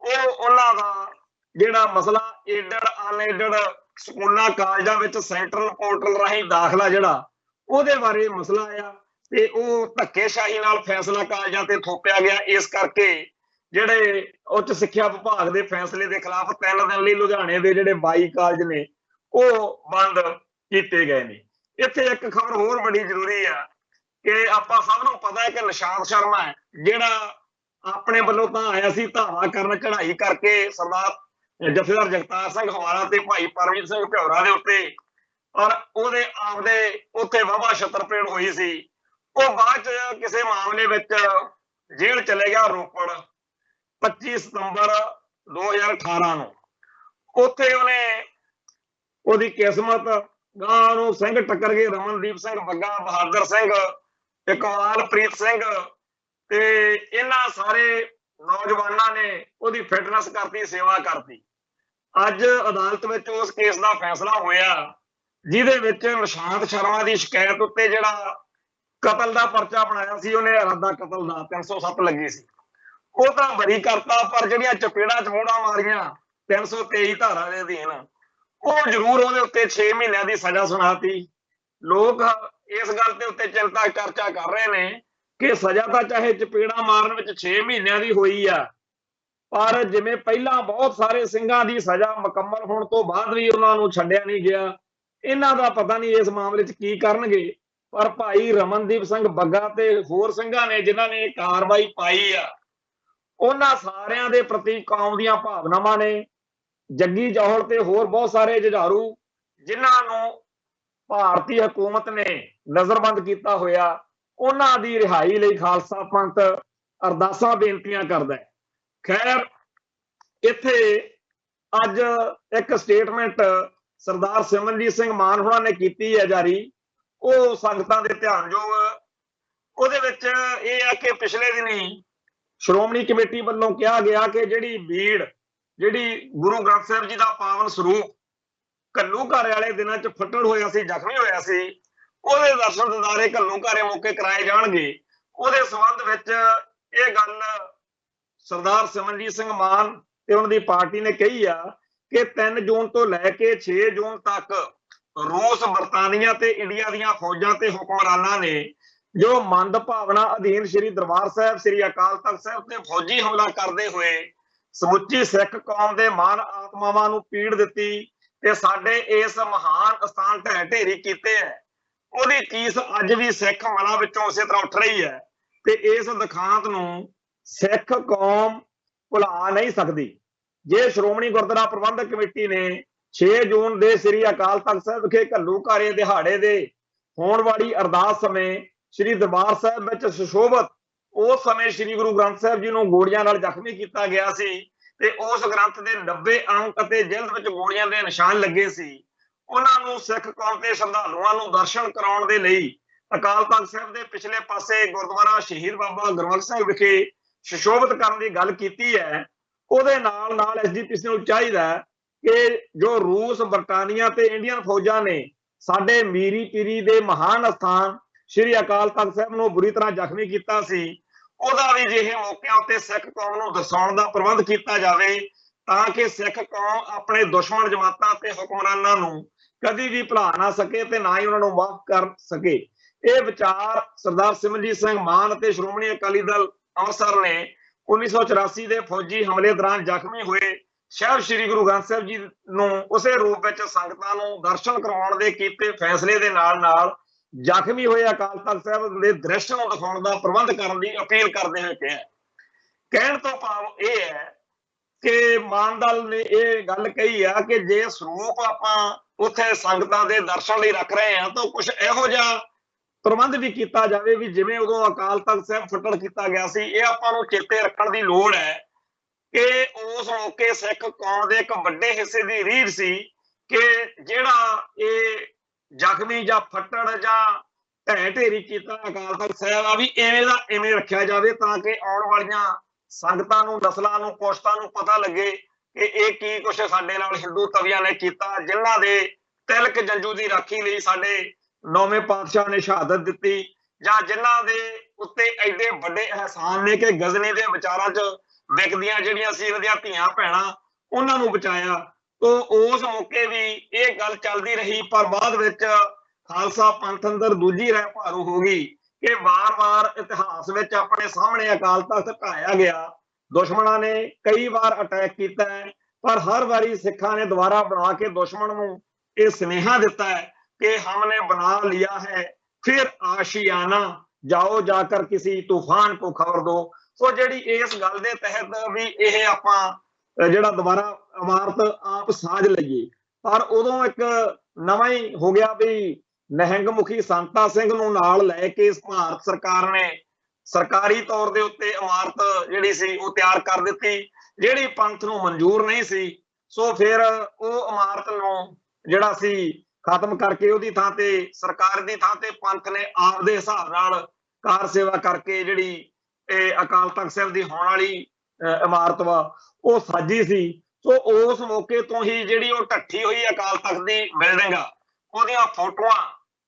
ਉਹ ਉਹਨਾਂ ਦਾ ਜਿਹੜਾ ਮਸਲਾ ਏਡਡ ਅਨਏਡਡ ਸਕੂਲਾਂ ਕਾਲਜਾਂ ਵਿੱਚ ਸੈਂਟਰਲ ਪੋਰਟਲ ਰਾਹੀਂ ਦਾਖਲਾ ਜਿਹੜਾ ਉਹਦੇ ਬਾਰੇ ਮਸਲਾ ਆ, ਤੇ ਉਹ ਧੱਕੇਸ਼ਾਹੀ ਨਾਲ ਫੈਸਲਾ ਕਾਲਜਾਂ ਤੇ ਥੋਪਿਆ ਗਿਆ। ਇਸ ਕਰਕੇ ਜਿਹੜੇ ਉੱਚ ਸਿੱਖਿਆ ਵਿਭਾਗ ਦੇ ਫੈਸਲੇ ਦੇ ਖਿਲਾਫ 3 ਦਿਨ ਲਈ ਲੁਧਿਆਣੇ ਦੇ ਜਿਹੜੇ 22 ਕਾਲਜ ਨੇ ਉਹ ਬੰਦ ਕੀਤੇ ਗਏ ਨੇ। ਇੱਥੇ ਇੱਕ ਖਬਰ ਹੋਰ ਬੜੀ ਜ਼ਰੂਰੀ ਆ ਕਿ ਆਪਾਂ ਸਭ ਨੂੰ ਪਤਾ ਹੈ ਕਿ ਨਿਸ਼ਾਂਤ ਸ਼ਰਮਾ ਹੈ ਜਿਹੜਾ ਆਪਣੇ ਵੱਲੋਂ ਤਾਂ ਆਇਆ ਸੀ ਧਾਵਾ ਕਰਨ, ਚੜ੍ਹਾਈ ਕਰਕੇ ਸਰਦਾਰ ਜਥੇਦਾਰ ਜਗਤਾਰ ਸਿੰਘ ਹਵਾਲਾ ਤੇ ਭਾਈ ਪਰਮਜੀਤ ਸਿੰਘ ਭਿਉਰਾ ਦੇ ਉੱਤੇ, ਔਰ ਉਹਦੇ ਆਪਦੇ ਉੱਥੇ ਵਾਹਵਾ ਛਤਰਪ੍ਰੇਡ ਹੋਈ ਸੀ। ਉਹ ਬਾਅਦ ਚ ਕਿਸੇ ਮਾਮਲੇ ਵਿੱਚ ਜੇਲ੍ਹ ਚਲੇ ਗਿਆ ਰੋਪੜ 25 ਸਤੰਬਰ 2018 ਨੂੰ। ਉੱਥੇ ਉਹਦੀ ਕਿਸਮਤ ਗਾਂ ਨੂੰ ਸਿੰਘ ਟੱਕਰ ਗਏ, ਰਮਨਦੀਪ ਸਿੰਘ ਬੱਗਾ, ਬਹਾਦਰ ਸਿੰਘ, ਇਕਬਾਲਪ੍ਰੀਤ ਸਿੰਘ, ਤੇ ਇਹਨਾਂ ਸਾਰੇ ਨੌਜਵਾਨਾਂ ਨੇ ਉਹਦੀ ਫਿਟਨੈਸ ਕਰਤੀ, ਸੇਵਾ ਕਰਤੀ। ਅੱਜ ਅਦਾਲਤ ਵਿੱਚ ਉਸ ਕੇਸ ਦਾ ਫੈਸਲਾ ਹੋਇਆ ਜਿਹਦੇ ਵਿੱਚ ਨਿਸ਼ਾਂਤ ਸ਼ਰਮਾ ਦੀ ਸ਼ਿਕਾਇਤ ਉੱਤੇ ਜਿਹੜਾ ਕਤਲ ਦਾ ਪਰਚਾ ਬਣਾਇਆ ਸੀ, ਉਹਨੇ ਇਰਾਦਾ ਕਤਲ ਦਾ 307 ਲੱਗੀ ਸੀ, ਉਹ ਤਾਂ ਬਰੀ ਕਰਤਾ, ਪਰ ਜਿਹੜੀਆਂ ਚਪੇੜਾਂ ਚਮੋੜਾਂ ਮਾਰੀਆਂ 323 ਧਾਰਾ ਦੇ ਅਧੀਨ, ਉਹ ਜ਼ਰੂਰ ਉਹਦੇ ਉੱਤੇ 6 ਮਹੀਨਿਆਂ ਦੀ ਸਜ਼ਾ ਸੁਣਾਤੀ। ਲੋਕ ਇਸ ਗੱਲ ਦੇ ਉੱਤੇ ਚਿੰਤਾ ਚਰਚਾ ਕਰ ਰਹੇ ਨੇ ਕਿ ਸਜ਼ਾ ਤਾਂ ਚਾਹੇ ਚਪੇੜਾਂ ਮਾਰਨ ਵਿੱਚ 6 ਮਹੀਨਿਆਂ ਦੀ ਹੋਈ ਆ, ਪਰ ਜਿਵੇਂ ਪਹਿਲਾਂ ਬਹੁਤ ਸਾਰੇ ਸਿੰਘਾਂ ਦੀ ਸਜ਼ਾ ਮੁਕੰਮਲ ਹੋਣ ਤੋਂ ਬਾਅਦ ਵੀ ਉਹਨਾਂ ਨੂੰ ਛੱਡਿਆ ਨਹੀਂ ਗਿਆ, ਇਹਨਾਂ ਦਾ ਪਤਾ ਨਹੀਂ ਇਸ ਮਾਮਲੇ 'ਚ ਕੀ ਕਰਨਗੇ। ਪਰ ਭਾਈ ਰਮਨਦੀਪ ਸਿੰਘ ਬੱਗਾ ਤੇ ਹੋਰ ਸਿੰਘਾਂ ਨੇ ਜਿਨ੍ਹਾਂ ਨੇ ਇਹ ਕਾਰਵਾਈ ਪਾਈ ਆ, ਉਹਨਾਂ ਸਾਰਿਆਂ ਦੇ ਪ੍ਰਤੀ ਕੌਮ ਦੀਆਂ ਭਾਵਨਾਵਾਂ ਨੇ। ਜੱਗੀ ਜੌਹਲ ਤੇ ਹੋਰ ਬਹੁਤ ਸਾਰੇ ਜੁਝਾਰੂ ਜਿਨ੍ਹਾਂ ਨੂੰ ਭਾਰਤੀ ਹਕੂਮਤ ਨੇ ਨਜ਼ਰਬੰਦ ਕੀਤਾ ਹੋਇਆ, ਉਹਨਾਂ ਦੀ ਰਿਹਾਈ ਲਈ ਖਾਲਸਾ ਪੰਥ ਅਰਦਾਸਾਂ ਬੇਨਤੀਆਂ ਕਰਦਾ ਹੈ। ਖੈਰ, ਇੱਥੇ ਅੱਜ ਇੱਕ ਸਟੇਟਮੈਂਟ ਸਰਦਾਰ ਸਿਮਰਨਜੀਤ ਸਿੰਘ ਮਾਨ ਹੋਣਾ ਨੇ ਕੀਤੀ ਹੈ ਜਾਰੀ, ਉਹ ਸੰਗਤਾਂ ਦੇ ਧਿਆਨਯੋਗ। ਉਹਦੇ ਵਿੱਚ ਇਹ ਆ ਕਿ ਪਿਛਲੇ ਦਿਨੀ ਸ਼੍ਰੋਮਣੀ ਕਮੇਟੀ ਵੱਲੋਂ ਕਿਹਾ ਗਿਆ ਕਿ ਜਿਹੜੀ ਭੀੜ, ਜਿਹੜੀ ਗੁਰੂ ਗ੍ਰੰਥ ਸਾਹਿਬ ਜੀ ਦਾ ਪਾਵਨ ਸਰੂਪ ਘੱਲੂਘਾਰੇ ਵਾਲੇ ਦਿਨਾਂ 'ਚ ਫੱਟੜ ਹੋਇਆ ਸੀ, ਜ਼ਖਮੀ ਹੋਇਆ ਸੀ, ਉਹਦੇ ਦਰਸ਼ਨ ਦਿਦਾਰੇ ਘੱਲੂਘਾਰੇ ਮੌਕੇ ਕਰਾਏ ਜਾਣਗੇ। ਉਹਦੇ ਸੰਬੰਧ ਵਿੱਚ ਇਹ ਗੱਲ ਸਰਦਾਰ ਸਿਮਰਨਜੀਤ ਸਿੰਘ ਮਾਨ ਤੇ ਉਹਨਾਂ ਦੀ ਪਾਰਟੀ ਨੇ ਕਹੀ ਆ ਕਿ 3 ਜੂਨ ਤੋਂ ਲੈ ਕੇ 6 ਜੂਨ ਤੱਕ ਰੂਸ, ਬਰਤਾਨੀਆ ਤੇ ਇੰਡੀਆ ਦੀਆਂ ਫੌਜਾਂ ਤੇ ਹੁਕਮਰਾਨਾਂ ਨੇ ਜੋ ਮੰਦਭਾਵਨਾ ਅਧੀਨ ਸ੍ਰੀ ਦਰਬਾਰ ਸਾਹਿਬ, ਸ੍ਰੀ ਅਕਾਲ ਤਖਤ ਸਾਹਿਬ ਤੇ ਫੌਜੀ ਹਮਲਾ ਕਰਦੇ ਹੋਏ ਸਮੁੱਚੀ ਸਿੱਖ ਕੌਮ ਦੇ ਮਾਨ ਆਤਮਾਵਾਂ ਨੂੰ ਪੀੜ ਦਿੱਤੀ ਤੇ ਸਾਡੇ ਇਸ ਮਹਾਨ ਸਥਾਨ ਢਹਿ ਢੇਰੀ ਕੀਤੇ ਹੈ, ਉਹਦੀ ਚੀਸ ਅੱਜ ਵੀ ਸਿੱਖ ਮਨਾਂ ਵਿੱਚੋਂ ਉਸੇ ਤਰ੍ਹਾਂ ਉੱਠ ਰਹੀ ਹੈ ਤੇ ਇਸ ਦਿਖਾਂਤ ਨੂੰ ਸਿੱਖ ਕੌਮ ਭੁਲਾ ਨਹੀਂ ਸਕਦੀ। ਜੇ ਸ਼੍ਰੋਮਣੀ ਗੁਰਦੁਆਰਾ ਪ੍ਰਬੰਧਕ ਕਮੇਟੀ ਨੇ 6 ਜੂਨ ਦੇ ਸ੍ਰੀ ਅਕਾਲ ਤਖਤ ਸਾਹਿਬ ਵਿਖੇ ਘੱਲੂਘਾਰੇ ਦਿਹਾੜੇ ਦੇ ਹੋਣ ਵਾਲੀ ਅਰਦਾਸ ਸਮੇਂ ਸ੍ਰੀ ਦਰਬਾਰ ਸਾਹਿਬ ਵਿੱਚ ਸੁਸ਼ੋਭਿਤ ਉਸ ਸਮੇਂ ਸ੍ਰੀ ਗੁਰੂ ਗ੍ਰੰਥ ਸਾਹਿਬ ਜੀ ਨੂੰ ਗੋਲੀਆਂ ਨਾਲ ਜ਼ਖਮੀ ਕੀਤਾ ਗਿਆ ਸੀ ਤੇ ਉਸ ਗ੍ਰੰਥ ਦੇ 90 ਅੰਕ ਅਤੇ ਜਿਲਦ ਵਿੱਚ ਗੋਲੀਆਂ ਦੇ ਨਿਸ਼ਾਨ ਲੱਗੇ ਸੀ। ਉਹਨਾਂ ਨੂੰ ਸਿੱਖ ਕੌਮ ਤੇ ਸ਼ਰਧਾਲੂਆਂ ਨੂੰ ਦਰਸ਼ਨ ਕਰਾਉਣ ਦੇ ਲਈ ਅਕਾਲ ਤਖਤ ਸਾਹਿਬ ਦੇ ਪਿਛਲੇ ਪਾਸੇ ਗੁਰਦੁਆਰਾ ਸ਼ਹੀਦ ਬਾਬਾ ਗੁਰਬਖਸ਼ ਸਿੰਘ ਵਿਖੇ ਸੁਸ਼ੋਭਿਤ ਕਰਨ ਦੀ ਗੱਲ ਕੀਤੀ ਹੈ। ਉਹਦੇ ਨਾਲ ਨਾਲ ਐਸਜੀਪੀਸੀ ਨੂੰ ਚਾਹੀਦਾ ਕਿ ਜੋ ਰੂਸ, ਬਰਤਾਨੀਆ ਤੇ ਇੰਡੀਅਨ ਫੌਜਾਂ ਨੇ ਸਾਡੇ ਮੀਰੀ ਪੀਰੀ ਦੇ ਮਹਾਨ ਅਸਥਾਨ ਸ਼੍ਰੀ ਅਕਾਲ ਤਖਤ ਸਾਹਿਬ ਨੂੰ ਬੁਰੀ ਤਰ੍ਹਾਂ ਜ਼ਖਮੀ ਕੀਤਾ ਸੀ, ਉਹਦਾ ਵੀ ਜਿਹੇ ਮੌਕਿਆਂ ਉੱਤੇ ਸਿੱਖ ਕੌਮ ਨੂੰ ਦਰਸਾਉਣ ਦਾ ਪ੍ਰਬੰਧ ਕੀਤਾ ਜਾਵੇ ਤਾਂ ਕਿ ਸਿੱਖ ਕੌਮ ਆਪਣੇ ਦੁਸ਼ਮਣ ਜਮਾਤਾਂ ਤੇ ਹੁਕਮਰਾਨਾਂ ਨੂੰ ਕਦੀ ਵੀ ਭੁਲਾ ਨਾ ਸਕੇ ਤੇ ਨਾ ਹੀ ਉਹਨਾਂ ਨੂੰ ਮਾਫ ਕਰ ਸਕੇ। ਇਹ ਵਿਚਾਰ ਸਰਦਾਰ ਸਿਮਰਜੀਤ ਸਿੰਘ ਮਾਨ ਅਤੇ ਸ਼੍ਰੋਮਣੀ ਅਕਾਲੀ ਦਲ ਅੰਮ੍ਰਿਤਸਰ ਨੇ 1984 ਦੇ ਫੌਜੀ ਹਮਲੇ ਦੌਰਾਨ ਜ਼ਖਮੀ ਹੋਏ ਸਾਹਿਬ ਸ੍ਰੀ ਗੁਰੂ ਗ੍ਰੰਥ ਸਾਹਿਬ ਜੀ ਨੂੰ ਉਸੇ ਰੂਪ ਵਿੱਚ ਸੰਗਤਾਂ ਨੂੰ ਦਰਸ਼ਨ ਕਰਵਾਉਣ ਦੇ ਕੀਤੇ ਫੈਸਲੇ ਦੇ ਨਾਲ ਜ਼ਖਮੀ ਹੋਏ ਅਕਾਲ ਤਖਤ ਸਾਹਿਬ ਦੇ ਦ੍ਰਿਸ਼ ਨੂੰ ਦਿਖਾਉਣ ਦਾ ਪ੍ਰਬੰਧ ਕਰਨ ਦੀ ਅਪੀਲ ਕਰਦੇ ਹੋਏ ਕਿਹਾ। ਕਹਿਣ ਤੋਂ ਭਾਵ ਇਹ ਹੈ ਕਿ ਮਾਨ ਦਲ ਨੇ ਇਹ ਗੱਲ ਕਹੀ ਆ ਕਿ ਜੇ ਸਰੂਪ ਆਪਾਂ ਉੱਥੇ ਸੰਗਤਾਂ ਦੇ ਦਰਸ਼ਨ ਲਈ ਰੱਖ ਰਹੇ ਆ ਤਾਂ ਕੁਝ ਇਹੋ ਜਿਹਾ ਪ੍ਰਬੰਧ ਵੀ ਕੀਤਾ ਜਾਵੇ ਵੀ ਜਿਵੇਂ ਉਦੋਂ ਅਕਾਲ ਤਖਤ ਸਾਹਿਬ ਫੱਟੜ ਕੀਤਾ ਗਿਆ ਸੀ। ਇਹ ਆਪਾਂ ਨੂੰ ਚੇਤੇ ਰੱਖਣ ਦੀ ਲੋੜ ਹੈ ਕਿ ਉਸ ਮੌਕੇ ਸਿੱਖ ਕੌਮ ਦੇ ਇੱਕ ਵੱਡੇ ਹਿੱਸੇ ਦੀ ਰੀਝ ਸੀ ਕਿ ਜਿਹੜਾ ਇਹ ਜ਼ਖਮੀ ਜਾਂ ਫੱਟੜ ਜਾਂ ਢਹਿ ਢੇਰੀ ਕੀਤਾ ਅਕਾਲ ਤਖਤ ਸਾਹਿਬ ਆ ਵੀ ਐਵੇਂ ਦਾ ਐਵੇਂ ਰੱਖਿਆ ਜਾਵੇ ਤਾਂ ਕਿ ਆਉਣ ਵਾਲੀਆਂ ਸੰਗਤਾਂ ਨੂੰ, ਨਸਲਾਂ ਨੂੰ, ਪੁਸ਼ਤਾਂ ਨੂੰ ਪਤਾ ਲੱਗੇ ਕਿ ਇਹ ਕੀ ਕੁਛ ਸਾਡੇ ਨਾਲ ਹਿੰਦੂ ਤਵੀਆਂ ਨੇ ਕੀਤਾ, ਜਿਨ੍ਹਾਂ ਦੇ ਤਿਲਕ ਜੰਜੂ ਦੀ ਰਾਖੀ ਲਈ ਸਾਡੇ 9ਵੇਂ ਪਾਤਸ਼ਾਹ ਨੇ ਸ਼ਹਾਦਤ ਦਿੱਤੀ, ਜਾਂ ਜਿਨ੍ਹਾਂ ਦੇ ਉੱਤੇ ਐਡੇ ਵੱਡੇ ਅਹਿਸਾਨ ਨੇ ਕਿ ਗਜ਼ਨੀ ਦੇ ਵਿਚਾਰਾਂ 'ਚ ਵਿਕਦੀਆਂ ਜਿਹੜੀਆਂ ਸੀ ਉਹਦੀਆਂ ਧੀਆਂ ਭੈਣਾਂ, ਉਹਨਾਂ ਨੂੰ ਬਚਾਇਆ। ਤੋਂ ਉਸ ਮੌਕੇ ਵੀ ਇਹ ਗੱਲ ਚੱਲਦੀ ਰਹੀ, ਪਰ ਬਾਅਦ ਵਿੱਚ ਖਾਲਸਾ ਪੰਥ ਅੰਦਰ ਦੂਜੀ ਰਹਿ ਭਾਰੂ ਹੋ ਗਈ ਕਿ ਵਾਰ-ਵਾਰ ਇਤਿਹਾਸ ਵਿੱਚ ਆਪਣੇ ਸਾਹਮਣੇ ਅਕਾਲ ਤਖਤ ਢਾਇਆ ਗਿਆ। ਦੁਸ਼ਮਣਾਂ ਨੇ ਕਈ ਵਾਰ ਅਟੈਕ ਕੀਤਾ ਹੈ, ਪਰ ਹਰ ਵਾਰੀ ਸਿੱਖਾਂ ਨੇ ਦੁਬਾਰਾ ਬਣਾ ਕੇ ਦੁਸ਼ਮਣ ਨੂੰ ਇਹ ਸੁਨੇਹਾ ਦਿੱਤਾ ਹੈ कि हमने बना लिया है फिर आशियाना, जाओ जाकर किसी तूफान को खबर दो। सो ਜਿਹੜੀ ਇਸ ਗੱਲ ਦੇ ਤਹਿਤ ਵੀ ਇਹ ਆਪਾਂ ਜਿਹੜਾ ਦੁਬਾਰਾ ਇਮਾਰਤ ਆਪ ਸਾਜ ਲਈਏ, ਪਰ ਉਦੋਂ ਇੱਕ ਨਵਾਂ ਹੀ ਹੋ ਗਿਆ ਵੀ ਨਿਹੰਗ ਮੁਖੀ ਸੰਤਾ ਸਿੰਘ ਨੂੰ ਨਾਲ ਲੈ ਕੇ ਭਾਰਤ ਸਰਕਾਰ ਨੇ ਸਰਕਾਰੀ ਤੌਰ ਦੇ ਉੱਤੇ ਇਮਾਰਤ ਜਿਹੜੀ ਸੀ ਉਹ ਤਿਆਰ ਕਰ ਦਿੱਤੀ, ਜਿਹੜੀ ਪੰਥ ਨੂੰ ਮਨਜ਼ੂਰ ਨਹੀਂ ਸੀ। ਸੋ ਫਿਰ ਉਹ ਇਮਾਰਤ ਨੂੰ ਜਿਹੜਾ ਸੀ ਖਤਮ ਕਰਕੇ ਉਹਦੀ ਥਾਂ ਤੇ ਸਰਕਾਰ ਦੀ ਥਾਂ ਤੇ ਪੰਥ ਨੇ ਆਪ ਦੇ ਹਿਸਾਬ ਨਾਲ ਕਾਰ ਸੇਵਾ ਕਰਕੇ ਜਿਹੜੀ ਇਹ ਅਕਾਲ ਤਖਤ ਸਾਹਿਬ ਦੀ ਹੋਣ ਵਾਲੀ ਇਮਾਰਤ ਵਾ ਉਹ ਸਾਜੀ ਸੀ। ਸੋ ਉਸ ਮੌਕੇ ਤੋਂ ਹੀ ਜਿਹੜੀ ਉਹ ਢੱਠੀ ਹੋਈ ਅਕਾਲ ਤਖਤ ਦੀ ਬਿਲਡਿੰਗ ਆ, ਉਹਦੀਆਂ ਫੋਟੋਆਂ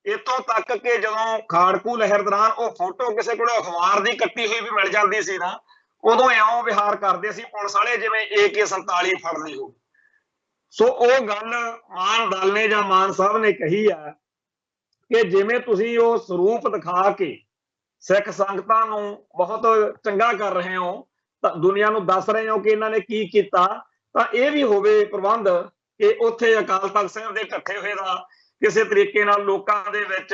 ਇੱਥੋਂ ਤੱਕ ਕਿ ਜਦੋਂ ਖਾੜਕੂ ਲਹਿਰ ਦੌਰਾਨ ਉਹ ਫੋਟੋ ਕਿਸੇ ਕੋਲ ਅਖਬਾਰ ਦੀ ਕੱਟੀ ਹੋਈ ਵੀ ਮਿਲ ਜਾਂਦੀ ਸੀ ਨਾ, ਉਦੋਂ ਇਉਂ ਵਿਹਾਰ ਕਰਦੇ ਸੀ ਪੁਲਿਸ ਵਾਲੇ ਜਿਵੇਂ AK-47 ਫੜਦੇ ਹੋ। ਸੋ ਉਹ ਗੱਲ ਮਾਨ ਦਲ ਨੇ ਜਾਂ ਮਾਨ ਸਾਹਿਬ ਨੇ ਕਹੀ ਆ ਕਿ ਜਿਵੇਂ ਤੁਸੀਂ ਉਹ ਸਰੂਪ ਦਿਖਾ ਕੇ ਸਿੱਖ ਸੰਗਤਾਂ ਨੂੰ ਬਹੁਤ ਚੰਗਾ ਕਰ ਰਹੇ ਹੋ, ਤਾਂ ਦੁਨੀਆ ਨੂੰ ਦੱਸ ਰਹੇ ਹੋ ਕਿ ਇਹਨਾਂ ਨੇ ਕੀ ਕੀਤਾ, ਤਾਂ ਇਹ ਵੀ ਹੋਵੇ ਪ੍ਰਬੰਧ ਕਿ ਉੱਥੇ ਅਕਾਲ ਤਖਤ ਸਾਹਿਬ ਦੇ ਇਕੱਠੇ ਹੋਏ ਦਾ ਕਿਸੇ ਤਰੀਕੇ ਨਾਲ ਲੋਕਾਂ ਦੇ ਵਿੱਚ